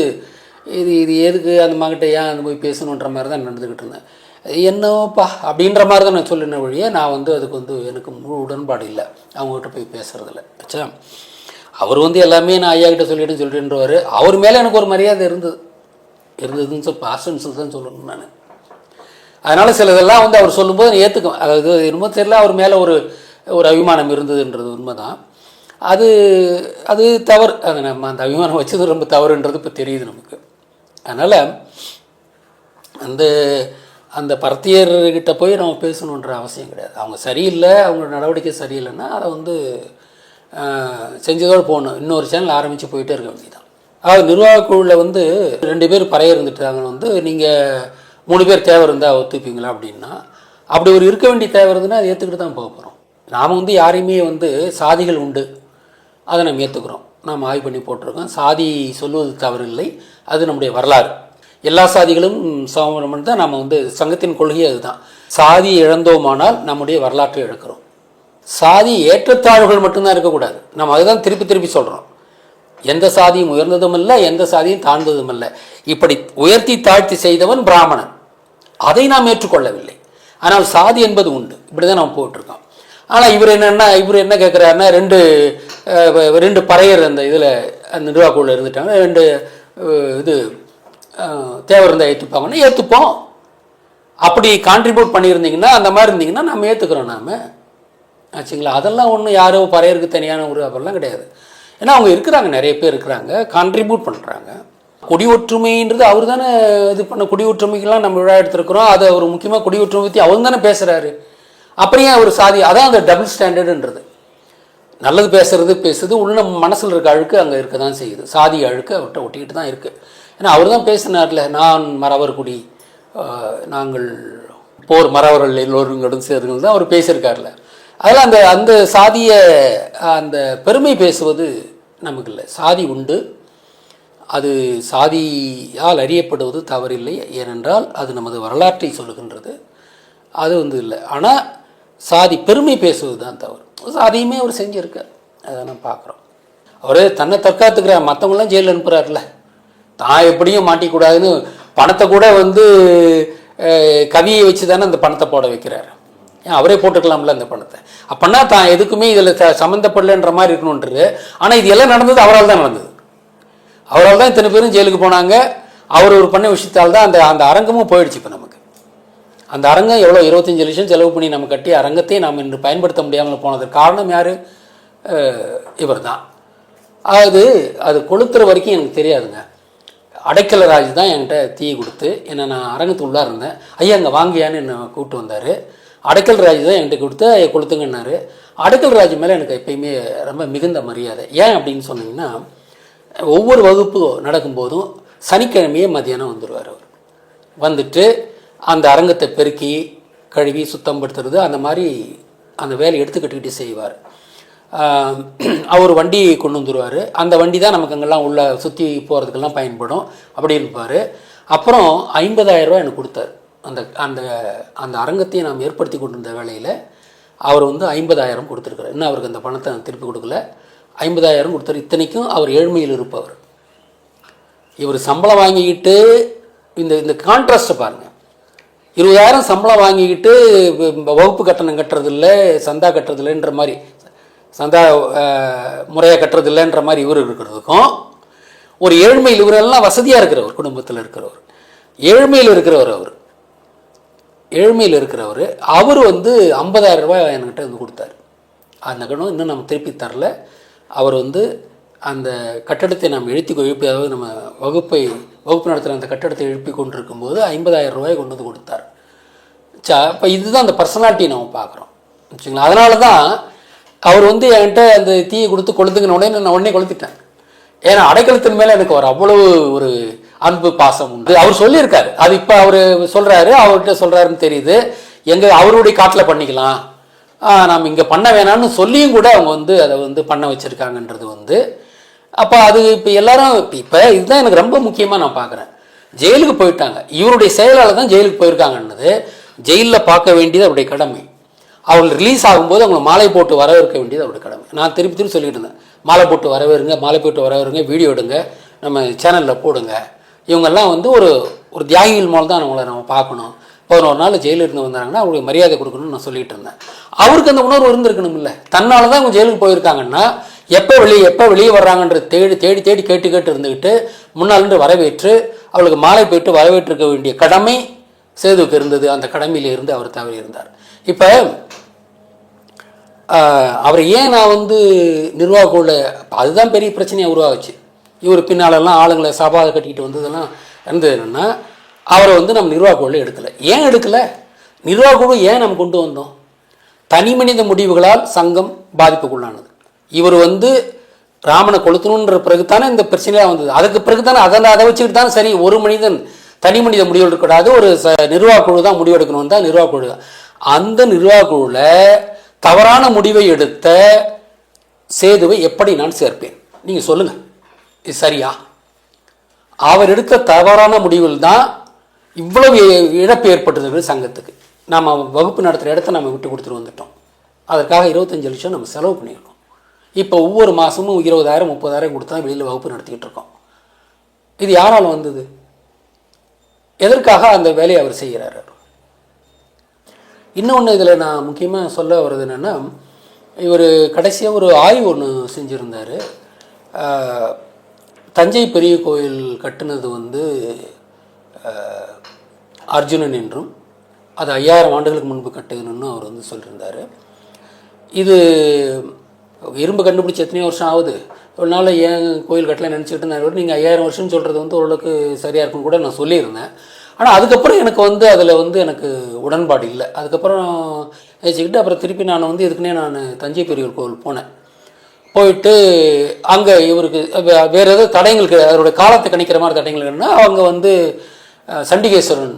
இது எதுக்கு அந்த மகிட்ட ஏன் அந்த போய் பேசணுன்ற மாதிரி தான் நடந்துக்கிட்டு இருந்தேன். என்னப்பா அப்படின்ற மாதிரி தான் நான் சொல்லின வழியே நான் வந்து அதுக்கு வந்து எனக்கு முழு உடன்பாடு இல்லை அவங்ககிட்ட போய் பேசுகிறதில்ல. ஆச்சா, அவர் வந்து எல்லாமே நான் ஐயாக்கிட்ட சொல்லிட்டுன்றவர். அவர் மேலே எனக்கு ஒரு மரியாதை இருந்ததுன்னு சொல்லி பாஸ்டன்ஸ் தான் சொல்லணும் நான். அதனால் சிலதெல்லாம் வந்து அவர் சொல்லும்போது நான் ஏற்றுக்குவேன். அதாவது என்னமோ தெரியல, அவர் மேலே ஒரு அபிமானம் இருந்ததுன்றது உண்மை தான். அது தவறு. அது நம்ம அந்த அபிமானம் வச்சது ரொம்ப தவறுன்றது இப்போ தெரியுது நமக்கு. அதனால் அந்த பரத்தியர்கிட்ட போய் நம்ம பேசணுன்ற அவசியம் கிடையாது. அவங்க சரியில்லை, அவங்களோட நடவடிக்கை சரியில்லைன்னா அதை வந்து செஞ்சதோடு போகணும். இன்னொரு சேனல் ஆரம்பித்து போயிட்டே இருக்க வேண்டியதான். அதாவது நிர்வாக குழுவில் வந்து 2 பேர் பறைய இருந்துட்டாங்கன்னு வந்து நீங்கள் 3 பேர் தேவை இருந்தால் ஒத்துப்பீங்களா அப்படின்னா, அப்படி ஒரு இருக்க வேண்டிய தேவை இருந்ததுன்னா அதை ஏற்றுக்கிட்டு தான் போக போகிறோம். நாம் வந்து யாரையுமே வந்து சாதிகள் உண்டு அதை நம்ம ஏற்றுக்கிறோம். நாம் ஆய்வு பண்ணி போட்டிருக்கோம். சாதி சொல்வது தவறில்லை, அது நம்முடைய வரலாறு. எல்லா சாதிகளும் சமம் தான் நம்ம வந்து சங்கத்தின் கொள்கை அதுதான். சாதி இழந்தோமானால் நம்முடைய வரலாற்றை இழக்கிறோம். சாதி ஏற்றத்தாழ்வுகள் மட்டும்தான் இருக்கக்கூடாது. நம்ம அதுதான் திருப்பி திருப்பி சொல்கிறோம். எந்த சாதியும் உயர்ந்ததும் இல்லை, எந்த சாதியும் தாழ்ந்ததும் இல்லை. இப்படி உயர்த்தி தாழ்த்தி செய்தவன் பிராமணன், அதை நாம் ஏற்றுக்கொள்ளவில்லை. ஆனால் சாதி என்பது உண்டு. இப்படி தான் நம்ம போயிட்டுருக்கோம். ஆனால் இவர் என்ன கேட்குறாருன்னா, ரெண்டு பறையர் அந்த இதில் அந்த நிர்வாகக்குள்ள இருந்துட்டாங்க. 2 இது தேவர் இருந்தால் ஏற்றுப்பாங்கன்னா ஏற்றுப்போம். அப்படி கான்ட்ரிபியூட் பண்ணியிருந்தீங்கன்னா அந்த மாதிரி இருந்தீங்கன்னா நம்ம ஏற்றுக்கிறோம் நாம் ஆச்சுங்களா. அதெல்லாம் ஒன்றும் யாரோ பறையருக்கு தனியான ஒரு அப்படிலாம் கிடையாது. ஏன்னா அவங்க இருக்கிறாங்க, நிறைய பேர் இருக்கிறாங்க, கான்ட்ரிபியூட் பண்ணுறாங்க. குடி ஒற்றுமைன்றது அவர் தானே இது பண்ண. குடி ஒற்றுமைக்கெல்லாம் நம்ம விழா எடுத்துருக்குறோம். அதை ஒரு முக்கியமாக குடி ஒற்றுமை பற்றி அவர் தானே பேசுகிறாரு. அப்படியே ஒரு சாதி, அதான் அந்த டபுள் ஸ்டாண்டர்டுன்றது. நல்லது பேசுறது உள்ள மனசில் இருக்க அழுக்கு அங்கே இருக்க தான் செய்யுது. சாதி அழுக்கு அவர்கிட்ட ஒட்டிக்கிட்டு தான் இருக்குது. ஏன்னா அவர் தான் பேசினார்ல, நான் மறவர் குடி, நாங்கள் போர் மறவர்கள் எல்லோரும் சேர்ந்து தான் அவர் பேசியிருக்காருல. அதெல்லாம் அந்த அந்த சாதிய அந்த பெருமை பேசுவது நமக்கு இல்லை. சாதி உண்டு, அது சாதியால் அறியப்படுவது தவறில்லை, ஏனென்றால் அது நமது வரலாற்றை சொல்லுகின்றது. அது இல்லை. ஆனால் சாதி பெருமை பேசுவது தான் தவறு. சாதியுமே அவர் செஞ்சுருக்கார், அதை நம்ம பார்க்குறோம். அவர் தன்னை தற்காத்துக்கிறார், மற்றவங்களாம் ஜெயிலில் அனுப்புகிறார்ல, தான் எப்படியும் மாட்டிக்கூடாதுன்னு பணத்தை கூட கவியை வச்சு தானே அந்த பணத்தை போட வைக்கிறார். அவரே போட்டுக்கலாம்ல அந்த பணத்தை. அப்போனா தான் எதுக்குமே இதில் சம்மந்தப்படலைன்ற மாதிரி இருக்கணுன்றது. ஆனால் இது எல்லாம் நடந்தது அவரால் தான் நடந்தது. அவரால் தான் இத்தனை பேரும் ஜெயிலுக்கு போனாங்க. அவர் ஒரு பண்ண விஷயத்தால் தான் அந்த அந்த அரங்கமும் போயிடுச்சு. இப்போ நமக்கு அந்த அரங்கம் எவ்வளோ 25 லட்சம் செலவு பண்ணி நம்ம கட்டிய அரங்கத்தை நாம் இன்று பயன்படுத்த முடியாமல் போனதுக்கு காரணம் யார்? இவர் தான். அது கொளுத்துற வரைக்கும் எனக்கு தெரியாதுங்க. அடைக்கல ராஜ் தான் என்கிட்ட தீ கொடுத்து என்னை, நான் அரங்கத்துக்கு உள்ளார இருந்தேன், ஐயா அங்கே வாங்கியான்னு என்னை கூப்பிட்டு வந்தார். அடைக்கல் ராஜ் தான் என்கிட்ட கொடுத்து கொளுத்துங்கன்னாரு. அடைக்கல் ராஜ் மேலே எனக்கு எப்பயுமே ரொம்ப மிகுந்த மரியாதை. ஏன் அப்படின்னு சொன்னீங்கன்னா, ஒவ்வொரு வகுப்பு நடக்கும்போதும் சனிக்கிழமையே மதியானம் வந்துடுவார். அவர் வந்துட்டு அந்த அரங்கத்தை பெருக்கி கழுவி சுத்தப்படுத்துறது அந்த மாதிரி அந்த வேலையை எடுத்துக்கிட்டுக்கிட்டு செய்வார். அவர் வண்டி கொண்டு வந்துடுவார். அந்த வண்டி தான் நமக்கு அங்கெல்லாம் உள்ள சுற்றி போகிறதுக்கெல்லாம் பயன்படும். அப்படி இருப்பார். அப்புறம் 50,000 ரூபா எனக்கு கொடுத்தார். அந்த அந்த அந்த அரங்கத்தையும் நாம் ஏற்படுத்தி கொண்டிருந்த வேலையில் அவர் 50,000 கொடுத்துருக்காரு. இன்னும் அவருக்கு அந்த பணத்தை நான் திருப்பி கொடுக்கல. 50,000 கொடுத்தாரு. இத்தனைக்கும் அவர் ஏழ்மையில் இருப்பவர். இவர் சம்பளம் வாங்கிக்கிட்டு இந்த இந்த கான்ட்ராஸ்ட்டை பாருங்கள். 20,000 சம்பளம் வாங்கிக்கிட்டு வகுப்பு கட்டணம் கட்டுறதில்ல, சந்தா கட்டுறதில்லைன்ற மாதிரி, சந்தா முறையாக கட்டுறதில்லைன்ற மாதிரி இவர் இருக்கிறதுக்கும், ஒரு ஏழ்மையில் இவரெல்லாம் வசதியாக இருக்கிறவர், குடும்பத்தில் இருக்கிறவர், ஏழ்மையில் இருக்கிறவர், அவர் 50,000 ரூபாய் என்கிட்ட கொடுத்தார். அந்த கடன் இன்னும் நம்ம திருப்பி தரல. அவர் அந்த கட்டடத்தை நாம் எழுப்பி, அதாவது நம்ம வகுப்பு நடத்துகிற அந்த கட்டடத்தை எழுப்பி கொண்டிருக்கும் போது 50,000 ரூபாய் கொண்டு கொடுத்தார். இப்போ இதுதான் அந்த பர்சனாலிட்டி நம்ம பார்க்குறோம் வச்சுங்களா. அதனால தான் அவர் என்கிட்ட அந்த தீயை கொடுத்து கொளுத்துங்கின உடனே நான் உடனே கொளுத்திட்டேன். ஏன்னா அடைக்கலத்தின் மேலே எனக்கு அவ்வளவு ஒரு அன்பு பாசம் உண்டு. அவர் சொல்லியிருக்காரு, அது இப்போ அவர் சொல்கிறாரு, அவர்கிட்ட சொல்கிறாருன்னு தெரியுது. அவருடைய காட்டில் பண்ணிக்கலாம், நாம் இங்கே பண்ண வேணாம்னு சொல்லியும் கூட அவங்க அதை பண்ண வச்சுருக்காங்கன்றது அப்போ அது இப்போ எல்லாரும் இப்போ இதுதான் எனக்கு ரொம்ப முக்கியமாக நான் பார்க்குறேன். ஜெயிலுக்கு போயிட்டாங்க, இவருடைய செயலால் தான் ஜெயிலுக்கு போயிருக்காங்கன்றது ஜெயிலில் பார்க்க வேண்டியது அவருடைய கடமை. அவங்க ரிலீஸ் ஆகும்போது அவங்களை மாலை போட்டு வரவேற்க வேண்டியது அவருடைய கடமை. நான் திருப்பி சொல்லிட்டு இருந்தேன், மாலை போட்டு வரவேறுங்க, வீடியோ எடுங்க, நம்ம சேனலில் போடுங்க. இவங்கெல்லாம் ஒரு தியாகிகள் மூலம் தான் அவங்கள நம்ம பார்க்கணும். 11 நாள் ஜெயிலில் இருந்து வந்தாங்கன்னா அவங்களுக்கு மரியாதை கொடுக்கணும்னு நான் சொல்லிட்டு இருந்தேன். அவருக்கு அந்த உணர்வு இருந்திருக்கணும் இல்லை. தன்னால தான் அவங்க ஜெயிலுக்கு போயிருக்காங்கன்னா எப்போ வெளியே வர்றாங்கன்ற தேடி கேட்டு இருந்துக்கிட்டு முன்னாள் வரவேற்று அவளுக்கு மாலை போயிட்டு வரவேற்றிருக்க வேண்டிய கடமை சேதுவுக்கு இருந்தது. அந்த கடமையில இருந்து அவர் தவறி இருந்தார். இப்போ அவரை ஏன் நான் நிர்வாகக்குள்ள, அதுதான் பெரிய பிரச்சனையை உருவாச்சு. இவர் பின்னாலெல்லாம் ஆளுங்களை சபாதை கட்டிக்கிட்டு வந்ததெல்லாம் இருந்தது. என்னென்னா அவரை நம்ம நிர்வாகக்குள்ள எடுக்கலை. ஏன் எடுக்கலை? நிர்வாகக்குழு ஏன் நம்ம கொண்டு வந்தோம்? தனி மனித முடிவுகளால் சங்கம் பாதிப்புக்குள்ளானது. இவர் ராமனை கொளுத்தணுன்ற பிறகுதானே இந்த பிரச்சனையாக வந்தது. அதுக்கு பிறகுதானே அதை வச்சுக்கிட்டு தான் சரி, ஒரு மனிதன் தனி மனித முடிவு எடுக்கக்கூடாது, ஒரு நிர்வாகக்குழு தான் முடிவு எடுக்கணும் தான் நிர்வாகக்குழு. அந்த நிர்வாகக்குழுவில் தவறான முடிவை எடுத்த சேதுவை எப்படி நான் சேர்ப்பேன்? நீங்கள் சொல்லுங்கள், இது சரியா? அவர் எடுத்த தவறான முடிவில் தான் இவ்வளவு இழப்பு ஏற்பட்டது சங்கத்துக்கு. நம்ம வகுப்பு நடத்துகிற இடத்த நம்ம விட்டு கொடுத்துட்டு வந்துட்டோம். அதற்காக 25 லட்சம் நம்ம செலவு பண்ணியிருக்கோம். இப்போ ஒவ்வொரு மாதமும் 20,000 30,000 கொடுத்தா வெளியில் வகுப்பு நடத்திக்கிட்டு இருக்கோம். இது யாரால் வந்தது? எதற்காக அந்த வேலையை அவர் செய்கிறார்? இன்னொன்று இதில் நான் முக்கியமாக சொல்ல வர்றது என்னென்னா, இவர் கடைசியாக ஒரு ஆய்வு ஒன்று செஞ்சுருந்தார். தஞ்சை பெரிய கோயில் கட்டுனது அர்ஜுனன் என்றும் அது 5000 ஆண்டுகளுக்கு முன்பு கட்டுகணும்னு அவர் சொல்லியிருந்தார். இது இரும்பு கண்டுபிடிச்சி எத்தனையோ வருஷம் ஆகுது, ஒரு நாள் ஏன் கோயில் கட்டலை நினச்சிக்கிட்டு இருந்தார். நீங்கள் 5000 வருஷம்னு சொல்கிறது ஓரளவுக்கு சரியாக இருக்குன்னு கூட நான் சொல்லியிருந்தேன். ஆனால் அதுக்கப்புறம் எனக்கு அதில் எனக்கு உடன்பாடு இல்லை. அதுக்கப்புறம் வச்சுக்கிட்டு அப்புறம் திருப்பி நான் இதுக்குன்னே நான் தஞ்சை பெரிய கோவில் போனேன். போயிட்டு அங்கே இவருக்கு வேறு ஏதாவது தடயங்களுக்கு அதோடைய காலத்தை கணிக்கிற மாதிரி தடயங்கள் என்னன்னா, அவங்க சண்டிகேஸ்வரன்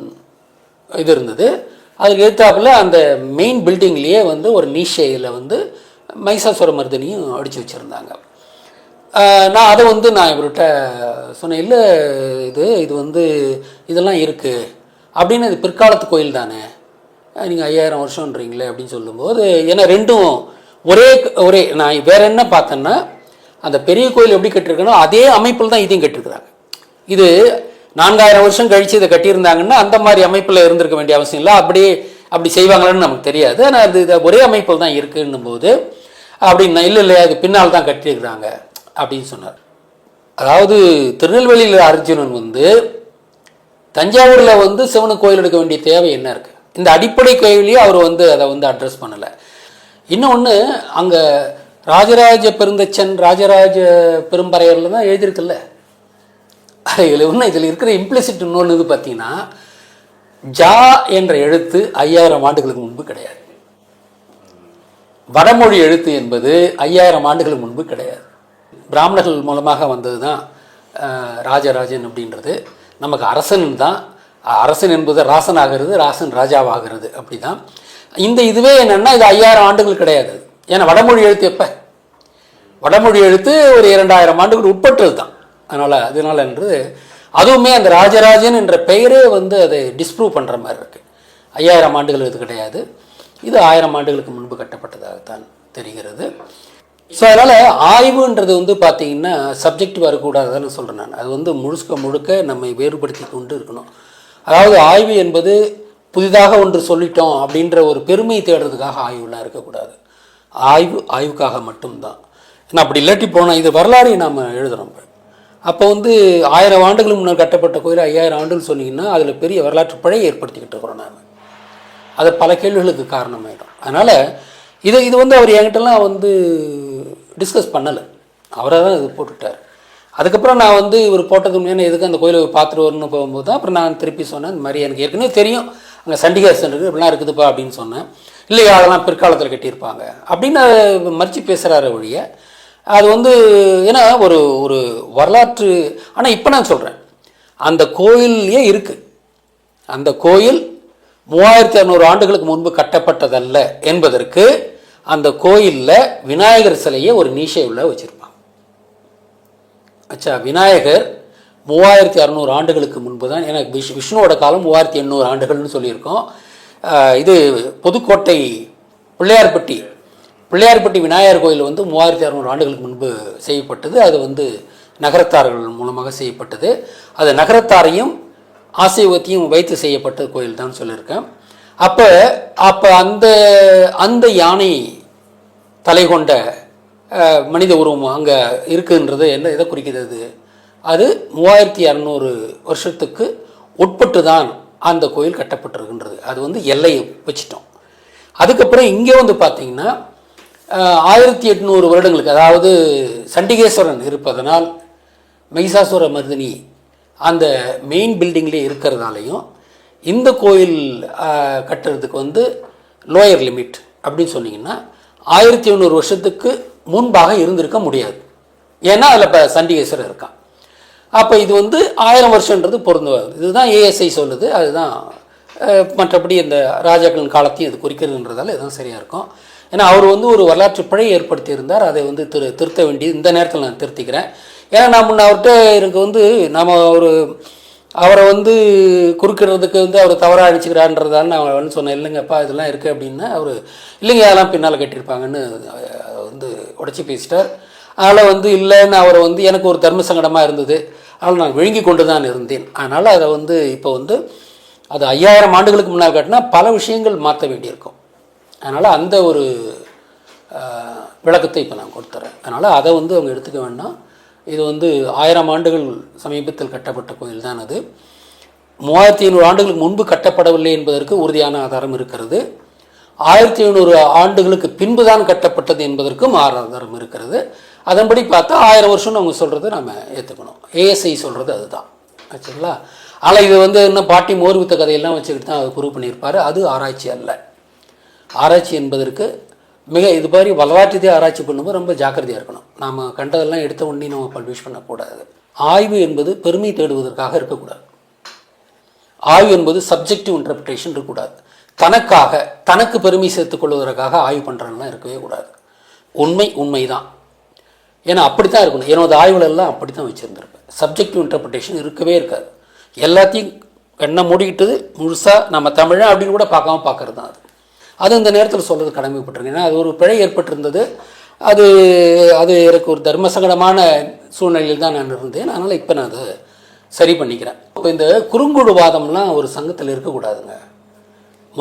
இது இருந்தது. அதுக்கு ஏற்றாப்புல அந்த மெயின் பில்டிங்லேயே வந்து ஒரு நீஷையில் வந்து மைசாசுர மர்தினியும் அடித்து வச்சுருந்தாங்க. நான் அதை வந்து நான் இவர்கிட்ட சொன்னேன், இல்லை இது வந்து இதெல்லாம் இருக்குது அப்படின்னு, இது பிற்காலத்து கோயில் தானே, நீங்கள் 5000 வருஷன்றீங்களே அப்படின்னு சொல்லும்போது, ஏன்னா ரெண்டும் ஒரே நான் வேற என்ன பார்த்தேன்னா, அந்த பெரிய கோயில் எப்படி கட்டிருக்கணும் அதே அமைப்பில் தான் இதையும் கட்டிருக்கிறாங்க. இது 4000 வருஷம் கழித்து இதை கட்டியிருந்தாங்கன்னா அந்த மாதிரி அமைப்பில் இருந்திருக்க வேண்டிய அவசியம் இல்லை. அப்படி செய்வாங்களான்னு நமக்கு தெரியாது. ஆனால் இது ஒரே அமைப்பில் தான் இருக்குன்னும் போது அப்படின்னா, இல்லை அது பின்னால் தான் கட்டியிருக்கிறாங்க அப்படின்னு சொன்னார். அதாவது திருநெல்வேலியில் அர்ஜுனன் வந்து தஞ்சாவூரில் வந்து சிவனுக்கு கோயில் எடுக்க வேண்டிய தேவை என்ன இருக்குது? இந்த அடிப்படை கோயிலையே அவர் வந்து அதை வந்து அட்ரஸ் பண்ணலை. இன்னொன்று, அங்கே ராஜராஜ பெருந்தச்சன் ராஜராஜ பெரும்பறையரில் தான் எழுதியிருக்குல்ல. இதில் இருக்கிற இம்ப்ளிசிட் இன்னொன்று இது பார்த்தீங்கன்னா, ஜா என்ற எழுத்து 5000 ஆண்டுகளுக்கு முன்பு கிடையாது. வடமொழி எழுத்து என்பது 5000 ஆண்டுகளுக்கு முன்பு கிடையாது. பிராமணர்கள் மூலமாக வந்தது தான் ராஜராஜன் அப்படின்றது. நமக்கு அரசன் தான், அரசன் என்பது ராசன் ஆகிறது, ராசன் ராஜாவாகிறது. அப்படி தான் இதுவே என்னென்னா, இது 5000 ஆண்டுகள் கிடையாது. ஏன்னா வடமொழி எழுத்து எப்போ? வடமொழி எழுத்து ஒரு 2000 ஆண்டுகள் உட்பட்டது தான். அதனால் என்று அதுவுமே அந்த ராஜராஜன் என்ற பெயரே வந்து அதை டிஸ்ப்ரூவ் பண்ணுற மாதிரி இருக்குது. 5000 ஆண்டுகள் இது கிடையாது, இது 1000 ஆண்டுகளுக்கு முன்பு கட்டப்பட்டதாகத்தான் தெரிகிறது. ஸோ அதனால் ஆய்வுன்றது வந்து பார்த்திங்கன்னா சப்ஜெக்டிவ் வரக்கூடாதுன்னு சொல்கிறேன் நான். அது வந்து முழுக்க நம்மை வேறுபடுத்தி கொண்டு இருக்கணும். அதாவது ஆய்வு என்பது புதிதாக ஒன்று சொல்லிட்டோம் அப்படின்ற ஒரு பெருமையை தேடுறதுக்காக ஆய்வுலாம் இருக்கக்கூடாது. ஆய்வுக்காக மட்டும்தான். ஏன்னா அப்படி இல்லாட்டி போனால் இது வரலாறை நாம் எழுதுகிறோம். அப்போ வந்து 1000 ஆண்டுகளுக்கு முன்னர் கட்டப்பட்ட கோயில் 5000 ஆண்டுகள் சொன்னீங்கன்னா அதில் பெரிய வரலாற்று பிழையை ஏற்படுத்திக்கிட்டு இருக்கிறோம் நாம். அது பல கேள்விகளுக்கு காரணமாயிடும். அதனால் இது வந்து அவர் என்கிட்டலாம் வந்து டிஸ்கஸ் பண்ணலை, அவரை தான் இது போட்டுட்டார். அதுக்கப்புறம் நான் வந்து இவர் போட்டது முன்னே எதுக்கு அந்த கோயிலை பார்த்துட்டு வரணும்னு போகும்போது தான் அப்புறம் நான் திருப்பி சொன்னேன், இந்த மாதிரி எனக்கு ஏற்கனவே தெரியும் அங்கே சண்டிகாசன் இருக்குது இப்படிலாம் இருக்குதுப்பா அப்படின்னு சொன்னேன். இல்லையா அதெல்லாம் பிற்காலத்தில் கட்டியிருப்பாங்க அப்படின்னு மறித்து பேசுகிறார ஒழிய அது வந்து ஏன்னா ஒரு வரலாற்று. ஆனால் இப்போ நான் சொல்கிறேன், அந்த கோயிலே இருக்குது. அந்த கோயில் 3600 ஆண்டுகளுக்கு முன்பு கட்டப்பட்டதல்ல என்பதற்கு அந்த கோயிலில் விநாயகர் சிலையை ஒரு நீஷை உள்ள வச்சுருப்பாங்க. விநாயகர் 3600 ஆண்டுகளுக்கு முன்பு தான். எனக்கு விஷ்ணுவோட காலம் 3800 ஆண்டுகள்னு சொல்லியிருக்கோம். இது புதுக்கோட்டை பிள்ளையார்பட்டி விநாயகர் கோயில் வந்து 3600 ஆண்டுகளுக்கு முன்பு செய்யப்பட்டது. அது வந்து நகரத்தார்கள் மூலமாக செய்யப்பட்டது. அது நகரத்தாரையும் ஆசீர்வாதத்தையும் வைத்து செய்யப்பட்ட கோயில் தான் சொல்லியிருக்கேன். அப்போ அந்த யானை தலை கொண்ட மனித உருவம் அங்கே இருக்குன்றது எதை குறிக்கிறது? அது 3600 வருஷத்துக்கு உட்பட்டு தான் அந்த கோயில் கட்டப்பட்டிருக்கின்றது. அது வந்து எல்லையை வச்சிட்டோம். அதுக்கப்புறம் இங்கே வந்து பார்த்திங்கன்னா 1800 வருடங்களுக்கு, அதாவது சண்டிகேஸ்வரன் இருப்பதனால் மைசாசுர மர்தினி அந்த மெயின் பில்டிங்லேயே இருக்கிறதுனாலையும் இந்த கோயில் கட்டுறதுக்கு வந்து லோயர் லிமிட் அப்படின்னு சொன்னீங்கன்னா 1800 வருஷத்துக்கு முன்பாக இருந்திருக்க முடியாது. ஏன்னா அதில் இப்போ சண்டிகேஸ்வரர் இருக்கான். அப்போ இது வந்து 1000 வருஷன்றது பொருந்துவாது. இதுதான் ஏஎஸ்ஐ சொல்லுது. அதுதான் மற்றபடி இந்த ராஜாக்களின் காலத்தையும் அது குறிக்கிறதுன்றதால இதுதான் சரியாக இருக்கும். ஏன்னா அவர் வந்து ஒரு வரலாற்று பிழை ஏற்படுத்தி இருந்தார். அதை வந்து திருத்த வேண்டியது இந்த நேரத்தில் நான் திருத்திக்கிறேன். ஏன்னா நான் முன்ன அவர்கிட்ட எனக்கு வந்து நம்ம அவரை வந்து குறுக்கிறதுக்கு வந்து அவர் தவறாக அடிச்சுக்கிறான்றதால நான் வந்து சொன்னேன், இல்லைங்கப்பா இதெல்லாம் இருக்குது அப்படின்னா அவர் இல்லைங்க அதெல்லாம் பின்னால் கட்டியிருப்பாங்கன்னு வந்து உடச்சி பேசிட்டார். அதனால் வந்து இல்லைன்னு அவரை வந்து எனக்கு ஒரு தர்ம சங்கடமாக இருந்தது. அதனால் நான் விழுங்கி கொண்டு தான் இருந்தேன். அதனால் அதை வந்து இப்போ வந்து அது 5000 ஆண்டுகளுக்கு முன்னால் கட்டினா பல விஷயங்கள் மாற்ற வேண்டியிருக்கும். அதனால் அந்த ஒரு விளக்கத்தை இப்போ நான் கொடுத்துறேன். அதனால் அதை வந்து அவங்க எடுத்துக்க வேண்டாம். இது வந்து 1000 ஆண்டுகள் சமீபத்தில் கட்டப்பட்ட கோயில் தான். அது 3500 ஆண்டுகளுக்கு முன்பு கட்டப்படவில்லை என்பதற்கு உறுதியான ஆதாரம் இருக்கிறது. 1500 ஆண்டுகளுக்கு பின்பு தான் கட்டப்பட்டது என்பதற்கும் ஆதாரம் இருக்கிறது. அதன்படி பார்த்தா 1000 வருஷம்னு அவங்க சொல்கிறது நம்ம ஏற்றுக்கணும். ஏஎஸ்ஐ சொல்கிறது அதுதான் ஆச்சுங்களா. ஆனால் இது வந்து இன்னும் பாட்டி மோர்வித்த கதையெல்லாம் வச்சுக்கிட்டு தான் அது ப்ரூவ் பண்ணியிருப்பார். அது ஆராய்ச்சி அல்ல. ஆராய்ச்சி என்பதற்கு இது மாதிரி வரலாற்றத்தை ஆராய்ச்சி பண்ணும்போது ரொம்ப ஜாக்கிரதையாக இருக்கணும். நாம் கண்டதெல்லாம் எடுத்த உடனே நம்ம பப்ளிஷ் பண்ணக்கூடாது. ஆய்வு என்பது பெருமை தேடுவதற்காக இருக்கக்கூடாது. ஆய்வு என்பது சப்ஜெக்டிவ் இன்டர்பிரேஷன் இருக்கக்கூடாது. தனக்கு பெருமை சேர்த்துக் கொள்வதற்காக ஆய்வு பண்ணுறதுலாம் இருக்கவே கூடாது. உண்மை தான். ஏன்னா அப்படி தான் இருக்கணும். என்னோட ஆய்வுகளெல்லாம் அப்படி தான் வச்சுருந்துருப்பேன். சப்ஜெக்டிவ் இன்டர்பிரிட்டேஷன் இருக்கவே இருக்காது. எல்லாத்தையும் கண்ணை மூடிக்கிட்டது முழுசாக நம்ம தமிழை அப்படின்னு கூட பார்க்கறது தான் அது இந்த நேரத்தில் சொல்கிறது கடமைப்பட்டிருக்கேன். ஏன்னா அது ஒரு பிழை ஏற்பட்டிருந்தது. அது அது எனக்கு ஒரு தர்மசங்கடமான சூழ்நிலையில் தான் நான் இருந்தேன். அதனால் இப்போ நான் அதை சரி பண்ணிக்கிறேன். இப்போ இந்த குறுங்குழுவாதம்லாம் ஒரு சங்கத்தில் இருக்கக்கூடாதுங்க.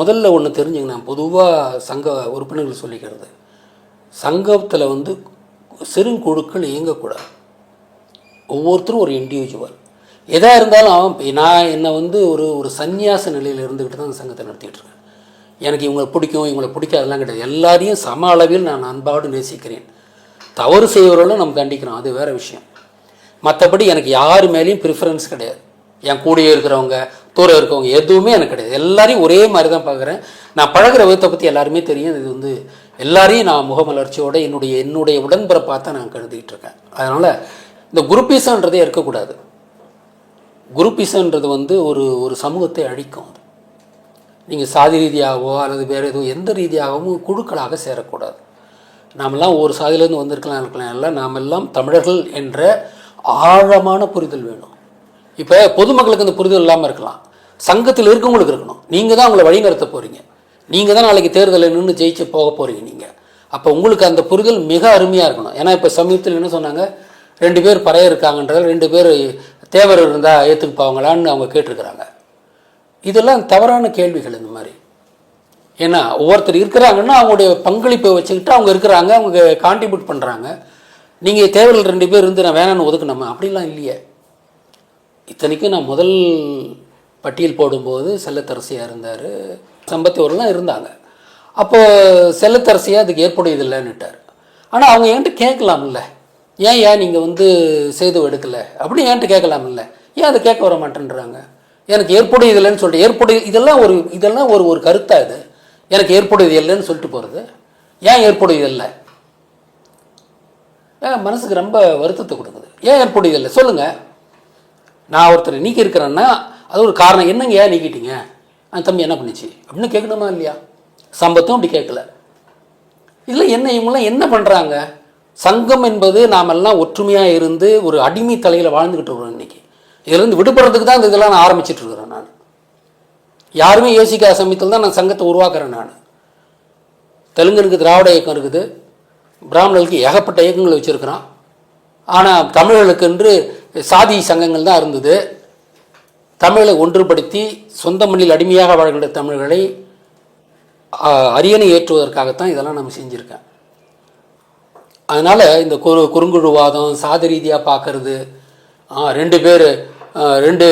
முதல்ல ஒன்று தெரிஞ்சுங்க, நான் பொதுவாக சங்க உறுப்பினர்கள் சொல்லிக்கிறது, சங்கத்தில் வந்து சிறுங்குழுக்கள் இயங்கக்கூடாது. ஒவ்வொருத்தரும் ஒரு இண்டிவிஜுவல். எதாக இருந்தாலும் நான் என்னை வந்து ஒரு சந்நியாச நிலையில் இருந்துக்கிட்டு தான் அந்த சங்கத்தை நடத்திக்கிட்டு இருக்கேன். எனக்கு இவங்களை பிடிக்கும் இவங்களை பிடிக்காதெல்லாம் கிடையாது. எல்லாரையும் சம அளவில் நான் அன்பாடு நேசிக்கிறேன். தவறு செய்வர்களும் நம்ம தண்டிக்கிறோம், அது வேறு விஷயம். மற்றபடி எனக்கு யார் மேலேயும் ப்ரிஃபரன்ஸ் கிடையாது. என் கூடயே இருக்கிறவங்க தூரம் இருக்கவங்க எதுவுமே எனக்கு கிடையாது. எல்லாரையும் ஒரே மாதிரி தான் பார்க்குறேன். நான் பழகிற விதத்தை பற்றி எல்லாருமே தெரியும். இது வந்து எல்லாரையும் நான் முகமலர்ச்சியோடு என்னுடைய உடன்பிறப்பாக தான் நான் கருதிக்கிட்டு இருக்கேன். அதனால் இந்த குரூப்பிசம்ன்றதே இருக்கக்கூடாது. குரூப்பிசம்ன்றது வந்து ஒரு சமூகத்தை அழிக்கும். நீங்கள் சாதி ரீதியாகவோ அல்லது வேறு எதுவும் எந்த ரீதியாகவும் குழுக்களாக சேரக்கூடாது. நாமெல்லாம் ஒரு சாதியிலேருந்து வந்திருக்கலாம் எல்லாம் நாமெல்லாம் தமிழர்கள் என்ற ஆழமான புரிதல் வேணும். இப்போ பொதுமக்களுக்கு அந்த புரிதல் இல்லாமல் இருக்கலாம், சங்கத்தில் இருக்கவங்களுக்கு இருக்கணும். நீங்கள் தான் அவங்களை வழிநடத்த போகிறீங்க. நீங்கள் தான் நாளைக்கு தேர்தலில் நின்று ஜெயிச்சு போக போகிறீங்க. நீங்கள் அப்போ உங்களுக்கு அந்த புரிதல் மிக அருமையாக இருக்கணும். ஏன்னா இப்போ சமீபத்தில் என்ன சொன்னாங்க, 2 பேர் பறைய இருக்காங்கன்றதால் 2 பேர் தேவர் இருந்தால் ஏற்றுக்குப்பாங்களான்னு அவங்க கேட்டிருக்கிறாங்க. இதெல்லாம் தவறான கேள்விகள். இந்த மாதிரி ஏன்னா ஒவ்வொருத்தர் இருக்கிறாங்கன்னா அவங்களுடைய பங்களிப்பை வச்சுக்கிட்டு அவங்க இருக்கிறாங்க, அவங்க கான்ட்ரிபியூட் பண்ணுறாங்க. நீங்கள் தேவையில் 2 பேர் இருந்து நான் வேணான்னு ஒதுக்கணுமா? அப்படிலாம் இல்லையே. இத்தனைக்கும் நான் முதல் பட்டியல் போடும்போது செல்லத்தரசியாக இருந்தார், சம்பத்தியவர்கள்லாம் இருந்தாங்க. அப்போது செல்லத்தரசியாக அதுக்கு ஏற்புடையதில்லைன்னுட்டார். ஆனால் அவங்க என்கிட்ட கேட்கலாம்ல, ஏன் நீங்கள் வந்து சேது எடுக்கலை அப்படி என்கிட்ட கேட்கலாம்ல, ஏன் அதை கேட்க வர மாட்டேன்றாங்க? எனக்கு ஏற்புடையது இல்லைன்னு சொல்லிட்டு இதெல்லாம் ஒரு கருத்தாக இது. எனக்கு ஏற்புடையது இல்லைன்னு சொல்லிட்டு போகிறது, ஏன் ஏற்புடையது இல்லை? மனசுக்கு ரொம்ப வருத்தத்தை கொடுக்குது. ஏன் ஏற்புடையது இல்லை சொல்லுங்கள். நான் ஒருத்தர் நீக்கி இருக்கிறேன்னா அது ஒரு காரணம். என்னங்க ஏன் நீக்கிட்டீங்க? தம்பி என்ன பண்ணிச்சு அப்படின்னு கேட்கணுமா இல்லையா? சம்பத்தும் அப்படி கேட்கல. இல்லை இவங்களாம் என்ன பண்ணுறாங்க? சங்கம் என்பது நாமெல்லாம் ஒற்றுமையாக இருந்து ஒரு அடிமை தலையில் வாழ்ந்துக்கிட்டு இருக்கிறோம். இன்றைக்கி இதிலிருந்து விடுபடுறதுக்கு தான் இந்த இதெல்லாம் நான் ஆரம்பிச்சிட்டு இருக்கிறேன். நான் யாருமே யோசிக்காத சமயத்தில் தான் நான் சங்கத்தை உருவாக்குறேன். நான் தெலுங்கனுக்கு திராவிட இயக்கம் இருக்குது, பிராமணர்களுக்கு ஏகப்பட்ட இயக்கங்கள் வச்சுருக்கிறான். ஆனால் தமிழர்களுக்கு என்று சாதி சங்கங்கள் தான் இருந்தது. தமிழை ஒன்றுபடுத்தி சொந்த மண்ணில் அடிமையாக வாழ்கின்ற தமிழர்களை அரியணை ஏற்றுவதற்காகத்தான் இதெல்லாம் நம்ம செஞ்சுருக்கேன். அதனால் இந்த குறுங்குழுவாதம், சாதி ரீதியாக பார்க்கறது, 2 பேர் 2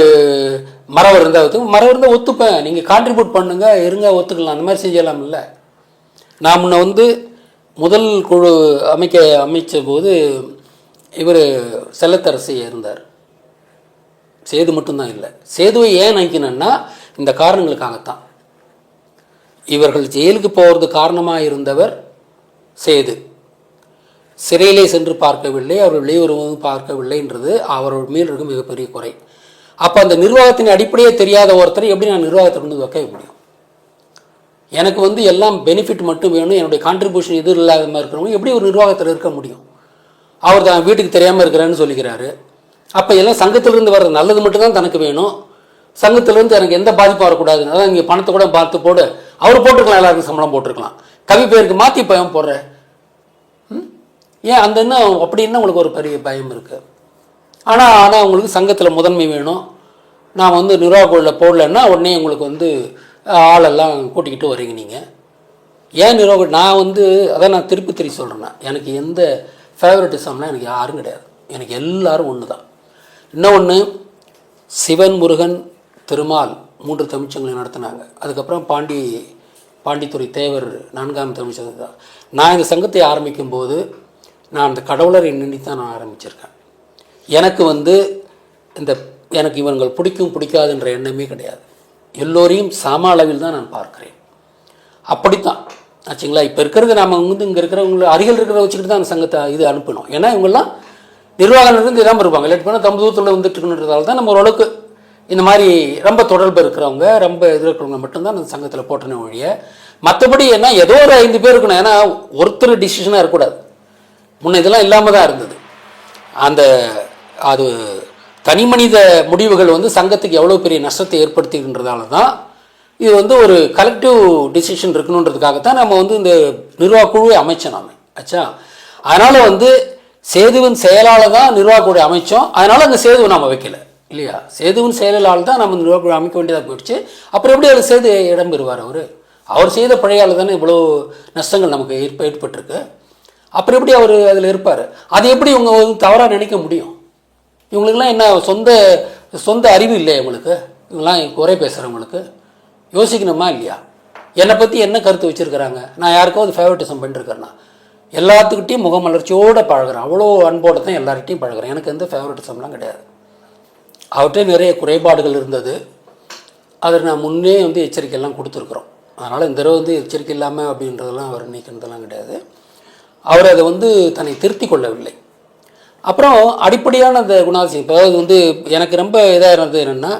மரம் இருந்தால் ஒத்துப்பேன், நீங்கள் கான்ட்ரிபியூட் பண்ணுங்க இருங்க ஒத்துக்கலாம், அந்த மாதிரி செஞ்சலாம். இல்லை, நான் முன்ன வந்து முதல் குழு அமைச்ச போது இவர் செல்லத்தரசி இருந்தார். சேது மட்டும்தான் இல்லை. சேதுவை ஏன் நினைக்கணும்னா இந்த காரணங்களுக்காகத்தான். இவர்கள் ஜெயிலுக்கு போகிறது காரணமாக இருந்தவர் சேது. சிறையிலே சென்று பார்க்கவில்லை, அவர் வெளியுறவும் பார்க்கவில்லைன்றது அவர்கள் மேல் இருக்கும் மிகப்பெரிய குறை. அப்போ அந்த நிர்வாகத்தின் அடிப்படையே தெரியாத ஒருத்தரை எப்படி நான் நிர்வாகத்தை கொண்டு வைக்க முடியும்? எனக்கு வந்து எல்லாம் பெனிஃபிட் மட்டும் வேணும், என்னுடைய கான்ட்ரிபியூஷன் எதுவும் இல்லாத மாதிரி இருக்கிறவங்க எப்படி ஒரு நிர்வாகத்தில் இருக்க முடியும்? அவர் தான் வீட்டுக்கு தெரியாமல் இருக்கிறேன்னு சொல்லிக்கிறாரு. அப்போ எல்லாம் சங்கத்திலிருந்து வர்ற நல்லது மட்டும்தான் தனக்கு வேணும், சங்கத்திலேருந்து எனக்கு எந்த பாதிப்பும் வரக்கூடாதுன்னு. அதான் இங்கே பணத்தை கூட பார்த்து போடு, அவர் போட்டிருக்கலாம், எல்லாருக்கும் சம்பளம் போட்டிருக்கலாம், கவி பேருக்கு மாற்றி பயம் போடுற ஏன் அந்த இன்னும் அப்படின்னா உங்களுக்கு ஒரு பெரிய பயம் இருக்குது. ஆனால் உங்களுக்கு சங்கத்தில் முதன்மை வேணும், நான் வந்து நிர்வாகக்குழுவில் போடலன்னா உடனே உங்களுக்கு வந்து ஆளெல்லாம் கூட்டிக்கிட்டு வரீங்க. நீங்கள் ஏன் நான் வந்து அதான் நான் திருப்பி சொல்கிறேன்னா, எனக்கு எந்த ஃபேவரட்டிசம்லாம் எனக்கு யாரும் கிடையாது. எனக்கு எல்லாரும் ஒன்று தான். இன்னொன்று, சிவன், முருகன், திருமால் 3 தமிழ்ச்சங்களை நடத்தினாங்க. அதுக்கப்புறம் பாண்டித்துறை தேவர் 4ஆம் தமிழ்ச்சங்கம் தான். நான் இந்த சங்கத்தை ஆரம்பிக்கும் போது நான் அந்த கடவுளரை நினைத்து தான் நான் ஆரம்பிச்சிருக்கேன். எனக்கு வந்து எனக்கு இவங்கள் பிடிக்காதுன்ற எண்ணமே கிடையாது. எல்லோரையும் சம அளவில் தான் நான் பார்க்குறேன். அப்படித்தான் ஆச்சுங்களா. இப்போ இருக்கிறது நாம் வந்து இங்கே இருக்கிறவங்களை அருகில் இருக்கிற வச்சுக்கிட்டு தான் அந்த சங்கத்தை அனுப்பணும். ஏன்னா இவங்கெல்லாம் நிர்வாகம் இருந்து இல்லாமல் இருப்பாங்க. இல்லாட்டி போனால் தம்பு தூரத்தில் வந்துட்டு இருக்குன்றதால தான் நம்ம ஓரளவுக்கு இந்த மாதிரி ரொம்ப தொடர்பு இருக்கிறவங்க, ரொம்ப இது இருக்கிறவங்க மட்டும்தான் அந்த சங்கத்தில் போட்டனே ஒழிய, மற்றபடி என்ன ஏதோ ஒரு 5 பேர் இருக்கணும். ஏன்னா ஒருத்தர் டிசிஷனாக இருக்கக்கூடாது. முன்ன இதெல்லாம் இல்லாமல் தான் இருந்தது. அந்த அது தனி மனித முடிவுகள் வந்து சங்கத்துக்கு எவ்வளோ பெரிய நஷ்டத்தை ஏற்படுத்தின்றதால தான் இது வந்து ஒரு கலெக்டிவ் டிசிஷன் இருக்கணுன்றதுக்காகத்தான் நம்ம வந்து இந்த நிர்வாக குழுவை அமைச்சோம் நாம ஆச்சா. அதனால் வந்து சேதுவின் செயலால் தான் நிர்வாக குழு அமைச்சோம். அதனால் அந்த சேதுவை நாம் வைக்கல இல்லையா. சேதுவின் செயலால் தான் நம்ம நிர்வாக குழு அமைக்க வேண்டியதாக போயிடுச்சு. அப்புறம் எப்படி அது சேது இடம் பெறுவார்? அவர் செய்த பழையால் தானே இவ்வளோ நஷ்டங்கள் நமக்கு ஏற்பட்டிருக்கு. அப்புறம் எப்படி அவர் அதில் இருப்பார்? அது எப்படி இவங்க வந்து தவறாக நினைக்க முடியும்? இவங்களுக்கெல்லாம் என்ன சொந்த அறிவு இல்லையா? இவங்களுக்கு இவங்களாம் குறை பேசுகிறவங்களுக்கு யோசிக்கணுமா இல்லையா? என்னை பற்றி என்ன கருத்து வச்சுருக்கிறாங்க? நான் யாருக்காவது ஃபேவரட்டிசம் பண்ணிருக்கேன்னா எல்லாத்துக்கிட்டையும் முகமலர்ச்சியோடு பழகிறேன், அவ்வளோ அன்போடு தான் எல்லார்கிட்டையும் பழகிறேன். எனக்கு எந்த ஃபேவரட்டிசம்லாம் கிடையாது. அவர்கிட்ட நிறைய குறைபாடுகள் இருந்தது. அதை நான் முன்னே வந்து எச்சரிக்கையெல்லாம் கொடுத்துருக்குறோம். அதனால் இந்த தடவை வந்து எச்சரிக்கை இல்லாமல் அப்படின்றதெல்லாம் அவர் நீக்கிறதெல்லாம் கிடையாது. அவர் அதை வந்து தன்னை திருத்தி கொள்ளவில்லை. அப்புறம் அடிப்படையான அந்த குணாதிசயம் இப்போ வந்து எனக்கு ரொம்ப இதாக இருந்தது என்னென்னா,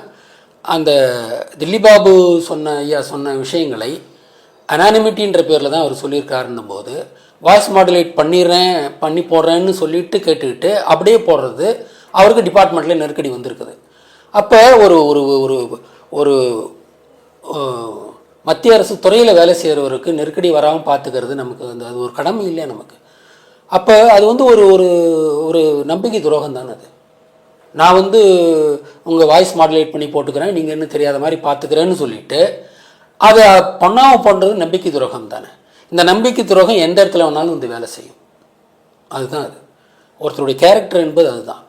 அந்த தில்லி பாபு சொன்ன விஷயங்களை அனானிமிட்டின்ற பேரில் தான் அவர் சொல்லியிருக்காருன்னும் போது, வாய்ஸ் மாடுலேட் பண்ணி போடுறேன்னு சொல்லிட்டு கேட்டுக்கிட்டு அப்படியே போடுறது அவருக்கு டிபார்ட்மெண்ட்டில் நெருக்கடி வந்திருக்குது. அப்போ ஒரு ஒரு ஒரு ஒரு மத்திய அரசு துறையில் வேலை செய்கிறவருக்கு நெருக்கடி வராமல் பார்த்துக்கிறது நமக்கு அது ஒரு கடமை இல்லையா நமக்கு? அப்போ அது வந்து ஒரு ஒரு ஒரு நம்பிக்கை துரோகம் தானே அது. நான் வந்து உங்கள் வாய்ஸ் மாடுலேட் பண்ணி போட்டுக்கிறேன், நீங்கள் இன்னும் தெரியாத மாதிரி பார்த்துக்கிறேன்னு சொல்லிவிட்டு அதை பண்ணாமல் பண்ணுறது நம்பிக்கை துரோகம் தானே. இந்த நம்பிக்கை துரோகம் எந்த இடத்துல வேணாலும் வந்து வேலை செய்யும். அதுதான் அது ஒருத்தருடைய கேரக்டர் என்பது அதுதான்.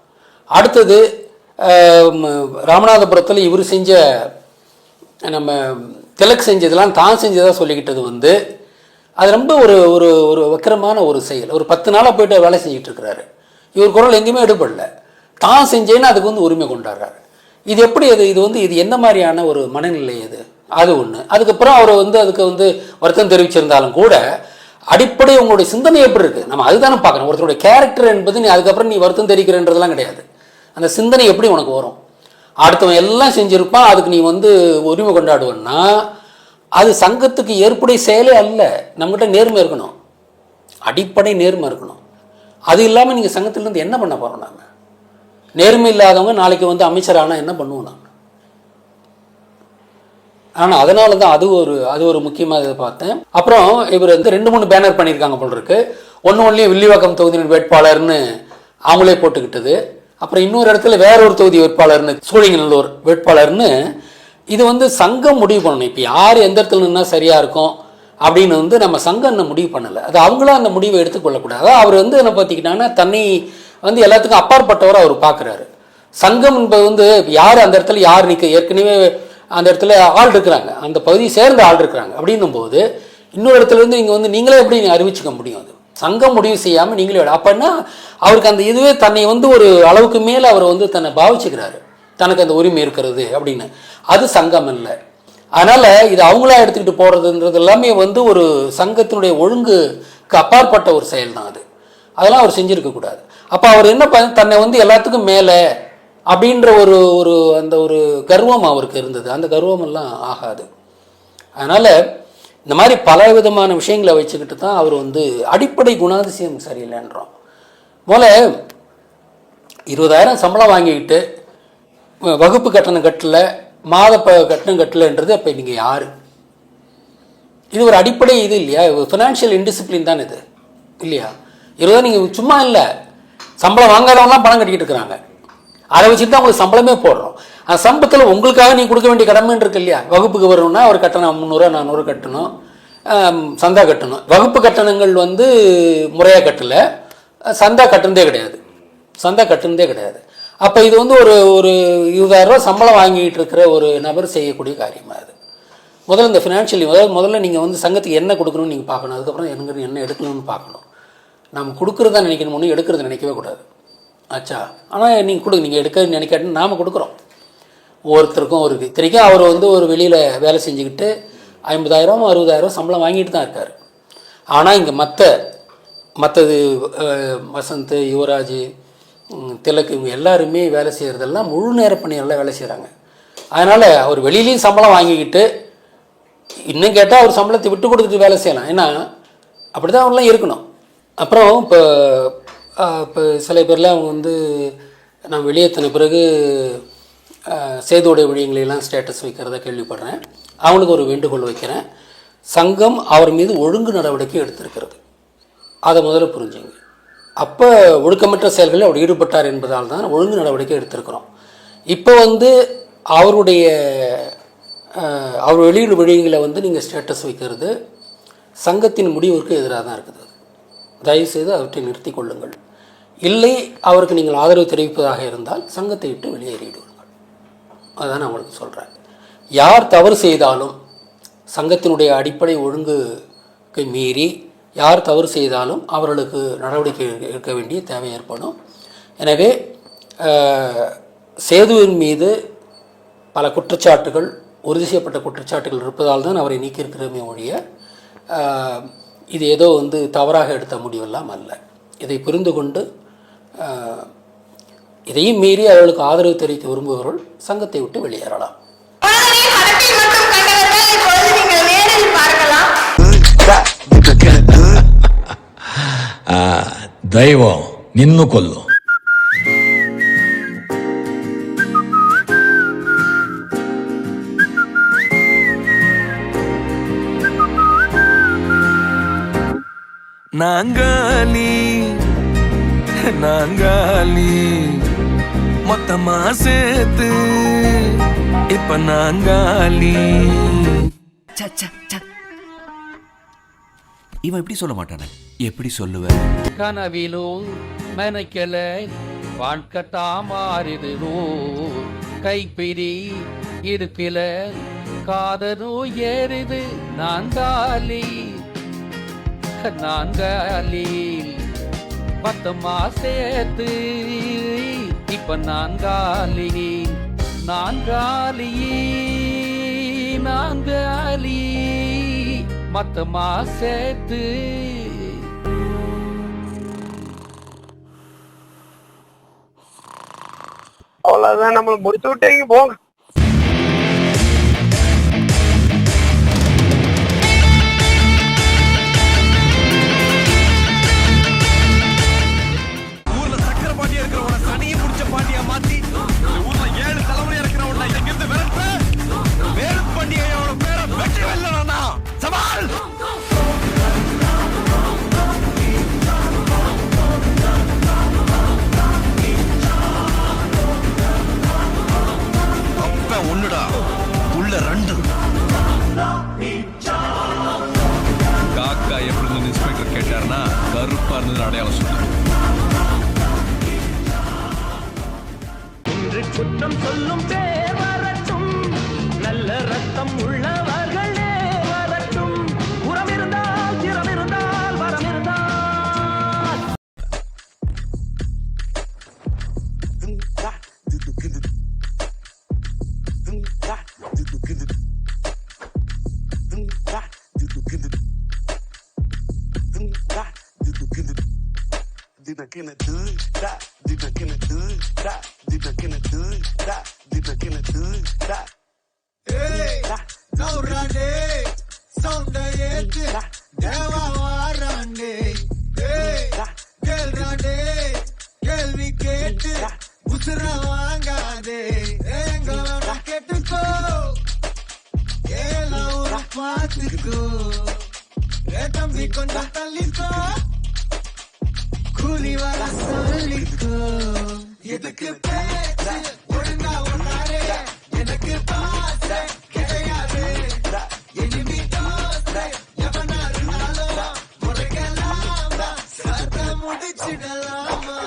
அடுத்தது ராமநாதபுரத்தில் இவர் செஞ்ச நம்ம திலக் செஞ்சதெல்லாம் தான் செஞ்சதாக சொல்லிக்கிட்டது வந்து அது ரொம்ப ஒரு ஒரு ஒரு வக்கரமான ஒரு செயல். ஒரு 10 நாளாக போய்ட்டு வேலை செஞ்சுட்டு இருக்கிறாரு. இவர் குரல் எங்கேயுமே எடுபடல. தான் செஞ்சேன்னு அதுக்கு வந்து உரிமை கொண்டாடுறாரு. இது எப்படி இது என்ன மாதிரியான ஒரு மனநிலை அது ஒன்று. அதுக்கப்புறம் அவர் வந்து அதுக்கு வந்து வருத்தம் தெரிவிச்சிருந்தாலும் கூட அடிப்படை உங்களுடைய சிந்தனை எப்படி இருக்குது நம்ம அதுதானே பார்க்கணும். ஒருத்தருடைய கேரக்டர் என்பது நீ அதுக்கப்புறம் நீ வருத்தம் தெரிவிக்கிறன்றதெல்லாம் கிடையாது. அந்த சிந்தனை எப்படி உனக்கு வரும்? அடுத்தவன் எல்லாம் செஞ்சுருப்பான், அதுக்கு நீ வந்து உரிமை கொண்டாடுவன்னா அது சங்கத்துக்கு ஏற்புடைய செயலே அல்ல. நம்மகிட்ட நேர்மை இருக்கணும், அடிப்படை நேர்மை இருக்கணும். அது இல்லாமல் நீங்கள் சங்கத்திலேருந்து என்ன பண்ண போகிறோம்? நாங்கள் நேர்மை இல்லாதவங்க நாளைக்கு வந்து அமைச்சர் ஆனால் என்ன பண்ணுவோம் நாங்கள்? ஆனால் அதனால தான் அது ஒரு முக்கியமாக இதை பார்த்தேன். அப்புறம் இவர் வந்து 2-3 பேனர் பண்ணியிருக்காங்க போல் இருக்கு. ஒன்றுலேயும் வில்லிவாக்கம் தொகுதியின் வேட்பாளர்னு அவங்களே போட்டுக்கிட்டது. அப்புறம் இன்னொரு இடத்துல வேற ஒரு தொகுதி வேட்பாளர்னு சூழிங்கநல்லூர் வேட்பாளர்னு இது வந்து சங்கம் முடிவு பண்ணணும். இப்போ யார் எந்த இடத்துல நின்னா சரியாக இருக்கும் அப்படின்னு வந்து நம்ம சங்கம் இன்னும் முடிவு பண்ணலை. அது அவங்களும் அந்த முடிவை எடுத்துக்கொள்ளக்கூடாது. அவர் வந்து என்ன பார்த்திக்கிட்டாங்கன்னா தன்னை வந்து எல்லாத்துக்கும் அப்பாற்பட்டவரை அவர் பார்க்குறாரு. சங்கம் என்பது வந்து யார் அந்த இடத்துல யார் நிற்க ஏற்கனவே அந்த இடத்துல ஆள் இருக்கிறாங்க, அந்த பகுதியை சேர்ந்த ஆள் இருக்கிறாங்க. அப்படின்னும் போது இன்னொரு இடத்துல இருந்து இங்கே வந்து நீங்களே எப்படி அறிவிச்சுக்க முடியும்? அது சங்கம் முடிவு செய்யாமல் நீங்களே அப்போன்னா அவருக்கு அந்த இதுவே தன்னை வந்து ஒரு அளவுக்கு மேலே அவர் வந்து தன்னை பாவிச்சுக்கிறாரு, தனக்கு அந்த உரிமை இருக்கிறது அப்படின்னு. அது சங்கம் இல்லை. அதனால் இது அவங்களா எடுத்துக்கிட்டு போகிறதுன்றது எல்லாமே வந்து ஒரு சங்கத்தினுடைய ஒழுங்குக்கு அப்பாற்பட்ட ஒரு செயல் தான் அது. அதெல்லாம் அவர் செஞ்சுருக்கக்கூடாது. அப்போ அவர் என்ன தன்னை வந்து எல்லாத்துக்கும் மேலே அப்படின்ற ஒரு ஒரு அந்த ஒரு கர்வம் அவருக்கு இருந்தது. அந்த கர்வம் எல்லாம் ஆகாது. அதனால் இந்த மாதிரி பல விதமான விஷயங்களை வச்சுக்கிட்டு தான் அவர் வந்து அடிப்படை குணாதிசயம் சரியில்லைன்றோம். முதல்ல 20,000 சம்பளம் வாங்கிக்கிட்டு வகுப்பு கட்டணம் கட்டல, மாத கட்டணம் கட்டலைன்றது அப்போ நீங்கள் யார்? இது ஒரு அடிப்படை இது இல்லையா? ஃபினான்ஷியல் இன்டிசிப்ளின் தான் இது இல்லையா? 20,000 நீங்கள் சும்மா இல்லை, சம்பளம் வாங்காதவங்களாம் பணம் கட்டிக்கிட்டு இருக்கிறாங்க. அதை வச்சுட்டு தான் உங்களுக்கு சம்பளமே போடுறோம். அந்த சம்பளத்தில் உங்களுக்காக நீங்கள் கொடுக்க வேண்டிய கடமைன்னு இருக்கு இல்லையா? வகுப்புக்கு வரணும்னா ஒரு கட்டணம் 300-400 கட்டணும், சந்தா கட்டணும். வகுப்பு கட்டணங்கள் வந்து முறையாக கட்டலை, சந்தா கட்டுனதே கிடையாது. அப்போ இது வந்து ஒரு 20,000 ரூபா சம்பளம் வாங்கிட்டு இருக்கிற ஒரு நபர் செய்யக்கூடிய காரியமாக அது. முதல்ல இந்த ஃபினான்ஷியலி முதல்ல நீங்கள் வந்து சங்கத்துக்கு என்ன கொடுக்கணும்னு நீங்கள் பார்க்கணும். அதுக்கப்புறம் என்ன எடுக்கணும்னு பார்க்கணும். நம்ம கொடுக்குறதா நினைக்கணும், ஒன்று எடுக்கிறது நினைக்கவே கூடாது ஆச்சா. ஆனால் நீங்கள் எடுக்க நினைக்காட்டுன்னு நாம் கொடுக்குறோம் ஒவ்வொருத்தருக்கும். ஒரு இத்தனைக்கும் அவர் வந்து ஒரு வெளியில் வேலை செஞ்சுக்கிட்டு 50,000 60,000 சம்பளம் வாங்கிட்டு தான் இருக்கார். ஆனால் இங்கே மற்றது வசந்த், யுவராஜ், திலக் இவங்க எல்லாருமே வேலை செய்கிறதெல்லாம் முழு நேர பணியெல்லாம் வேலை செய்கிறாங்க. அதனால் அவர் வெளியிலையும் சம்பளம் வாங்கிக்கிட்டு இன்னும் கேட்டால் அவர் சம்பளத்தை விட்டு கொடுத்துட்டு வேலை செய்யலாம். ஏன்னா அப்படி தான் அவங்களாம் இருக்கணும். அப்புறம் இப்போ சில பேர்லாம் அவங்க வந்து நான் வெளியேற்றின பிறகு சேதுடைய விடயங்களெல்லாம் ஸ்டேட்டஸ் வைக்கிறத கேள்விப்படுறேன். அவனுக்கு ஒரு வேண்டுகோள் வைக்கிறேன். சங்கம் அவர் மீது ஒழுங்கு நடவடிக்கை எடுத்திருக்கிறது, அதை முதல்ல புரிஞ்சுங்க. அப்போ ஒழுக்கமற்ற செயல்களில் அவர் ஈடுபட்டார் என்பதால் தான் ஒழுங்கு நடவடிக்கை எடுத்திருக்கிறோம். இப்போ வந்து அவர் வெளியீடு விடயங்களை வந்து நீங்கள் ஸ்டேட்டஸ் வைக்கிறது சங்கத்தின் முடிவுக்கு எதிராக தான் இருக்குது. தயவுசெய்து அவற்றை நிறுத்தி கொள்ளுங்கள். இல்லை அவருக்கு நீங்கள் ஆதரவு தெரிவிப்பதாக இருந்தால் சங்கத்தை விட்டு வெளியேறிவிடுங்கள். அதுதான் நான் உங்களுக்கு சொல்கிறேன். யார் தவறு செய்தாலும் சங்கத்தினுடைய அடிப்படை ஒழுங்குக்கு மீறி யார் தவறு செய்தாலும் அவர்களுக்கு நடவடிக்கை எடுக்க வேண்டிய தேவை ஏற்படும். எனவே சேதுவின் மீது பல குற்றச்சாட்டுகள், உறுதி செய்யப்பட்ட குற்றச்சாட்டுகள் இருப்பதால் தான் அவரை நீக்கியிருக்கிறோமே ஒழிய இது ஏதோ வந்து தவறாக எடுத்த முடிவெல்லாம் அல்ல. இதை புரிந்து கொண்டு இதையும் மீறி அவர்களுக்கு ஆதரவு தெரிவிக்க விரும்புபவர்கள் சங்கத்தை விட்டு வெளியேறலாம். దైవం నిన్ను కొల్లు. நாங்காலி நாங்காலி மொத்தமா சேர்த்து இப்ப நாங்காலி. இவன் எப்படி சொல்ல மாட்டானே, எப்படி சொல்லுவேன்? கனவிலும் மெனக்கல வாழ்க்கட்டா மாறிடுதோ, கைப்பிடி இருப்பில காதலோ ஏறுது. நான்காலி பத்தமா சேர்த்து இப்ப நான்காலி மொத்தமா சேர்த்து. அவ்வளவுதான், நம்மள முடிச்சு விட்டீங்க போங்க. ஊர்ல சக்கர பாட்டியா இருக்கிறவன சனியை பிடிச்ச பாட்டியா மாத்தி ஊர்ல 7 தலைமுறை இருக்கிறவன எங்கிருந்து விரட்ட வேறு பாண்டியோட பேரை வெற்றி வெல்லணும்னா சவால். அப்ப ஒண்ணுடா உள்ள 2. காக்கா எப்படி இன்ஸ்பெக்டர் கேட்டாருன்னா கருப்பா இருந்தது அடையாளம் சொல்லுங்க. குற்றம் சொல்லும் பேர் வரட்டும், நல்ல ரத்தம் உள்ளவர்களே வரட்டும். உரம் இருந்தால் திறம் இருந்தால் வரம் இருந்தால். கேள்வி கேட்டு உசுர வாங்காதே, கேட்டுக்கோ ஏலோ பாத்துக்கோ, தம்பி கொஞ்சம் தள்ளிக்கோ, கூலி வர சொல்லிக்கோ. எதுக்கு பேச்சு ஒழுங்கா ஒன்னாரே, எனக்கு பாசை கிடையாது. எனிமி தோசை எவனா இருந்தாலும் முறைக்கலாமா, சத்த முடிச்சிடலாமா.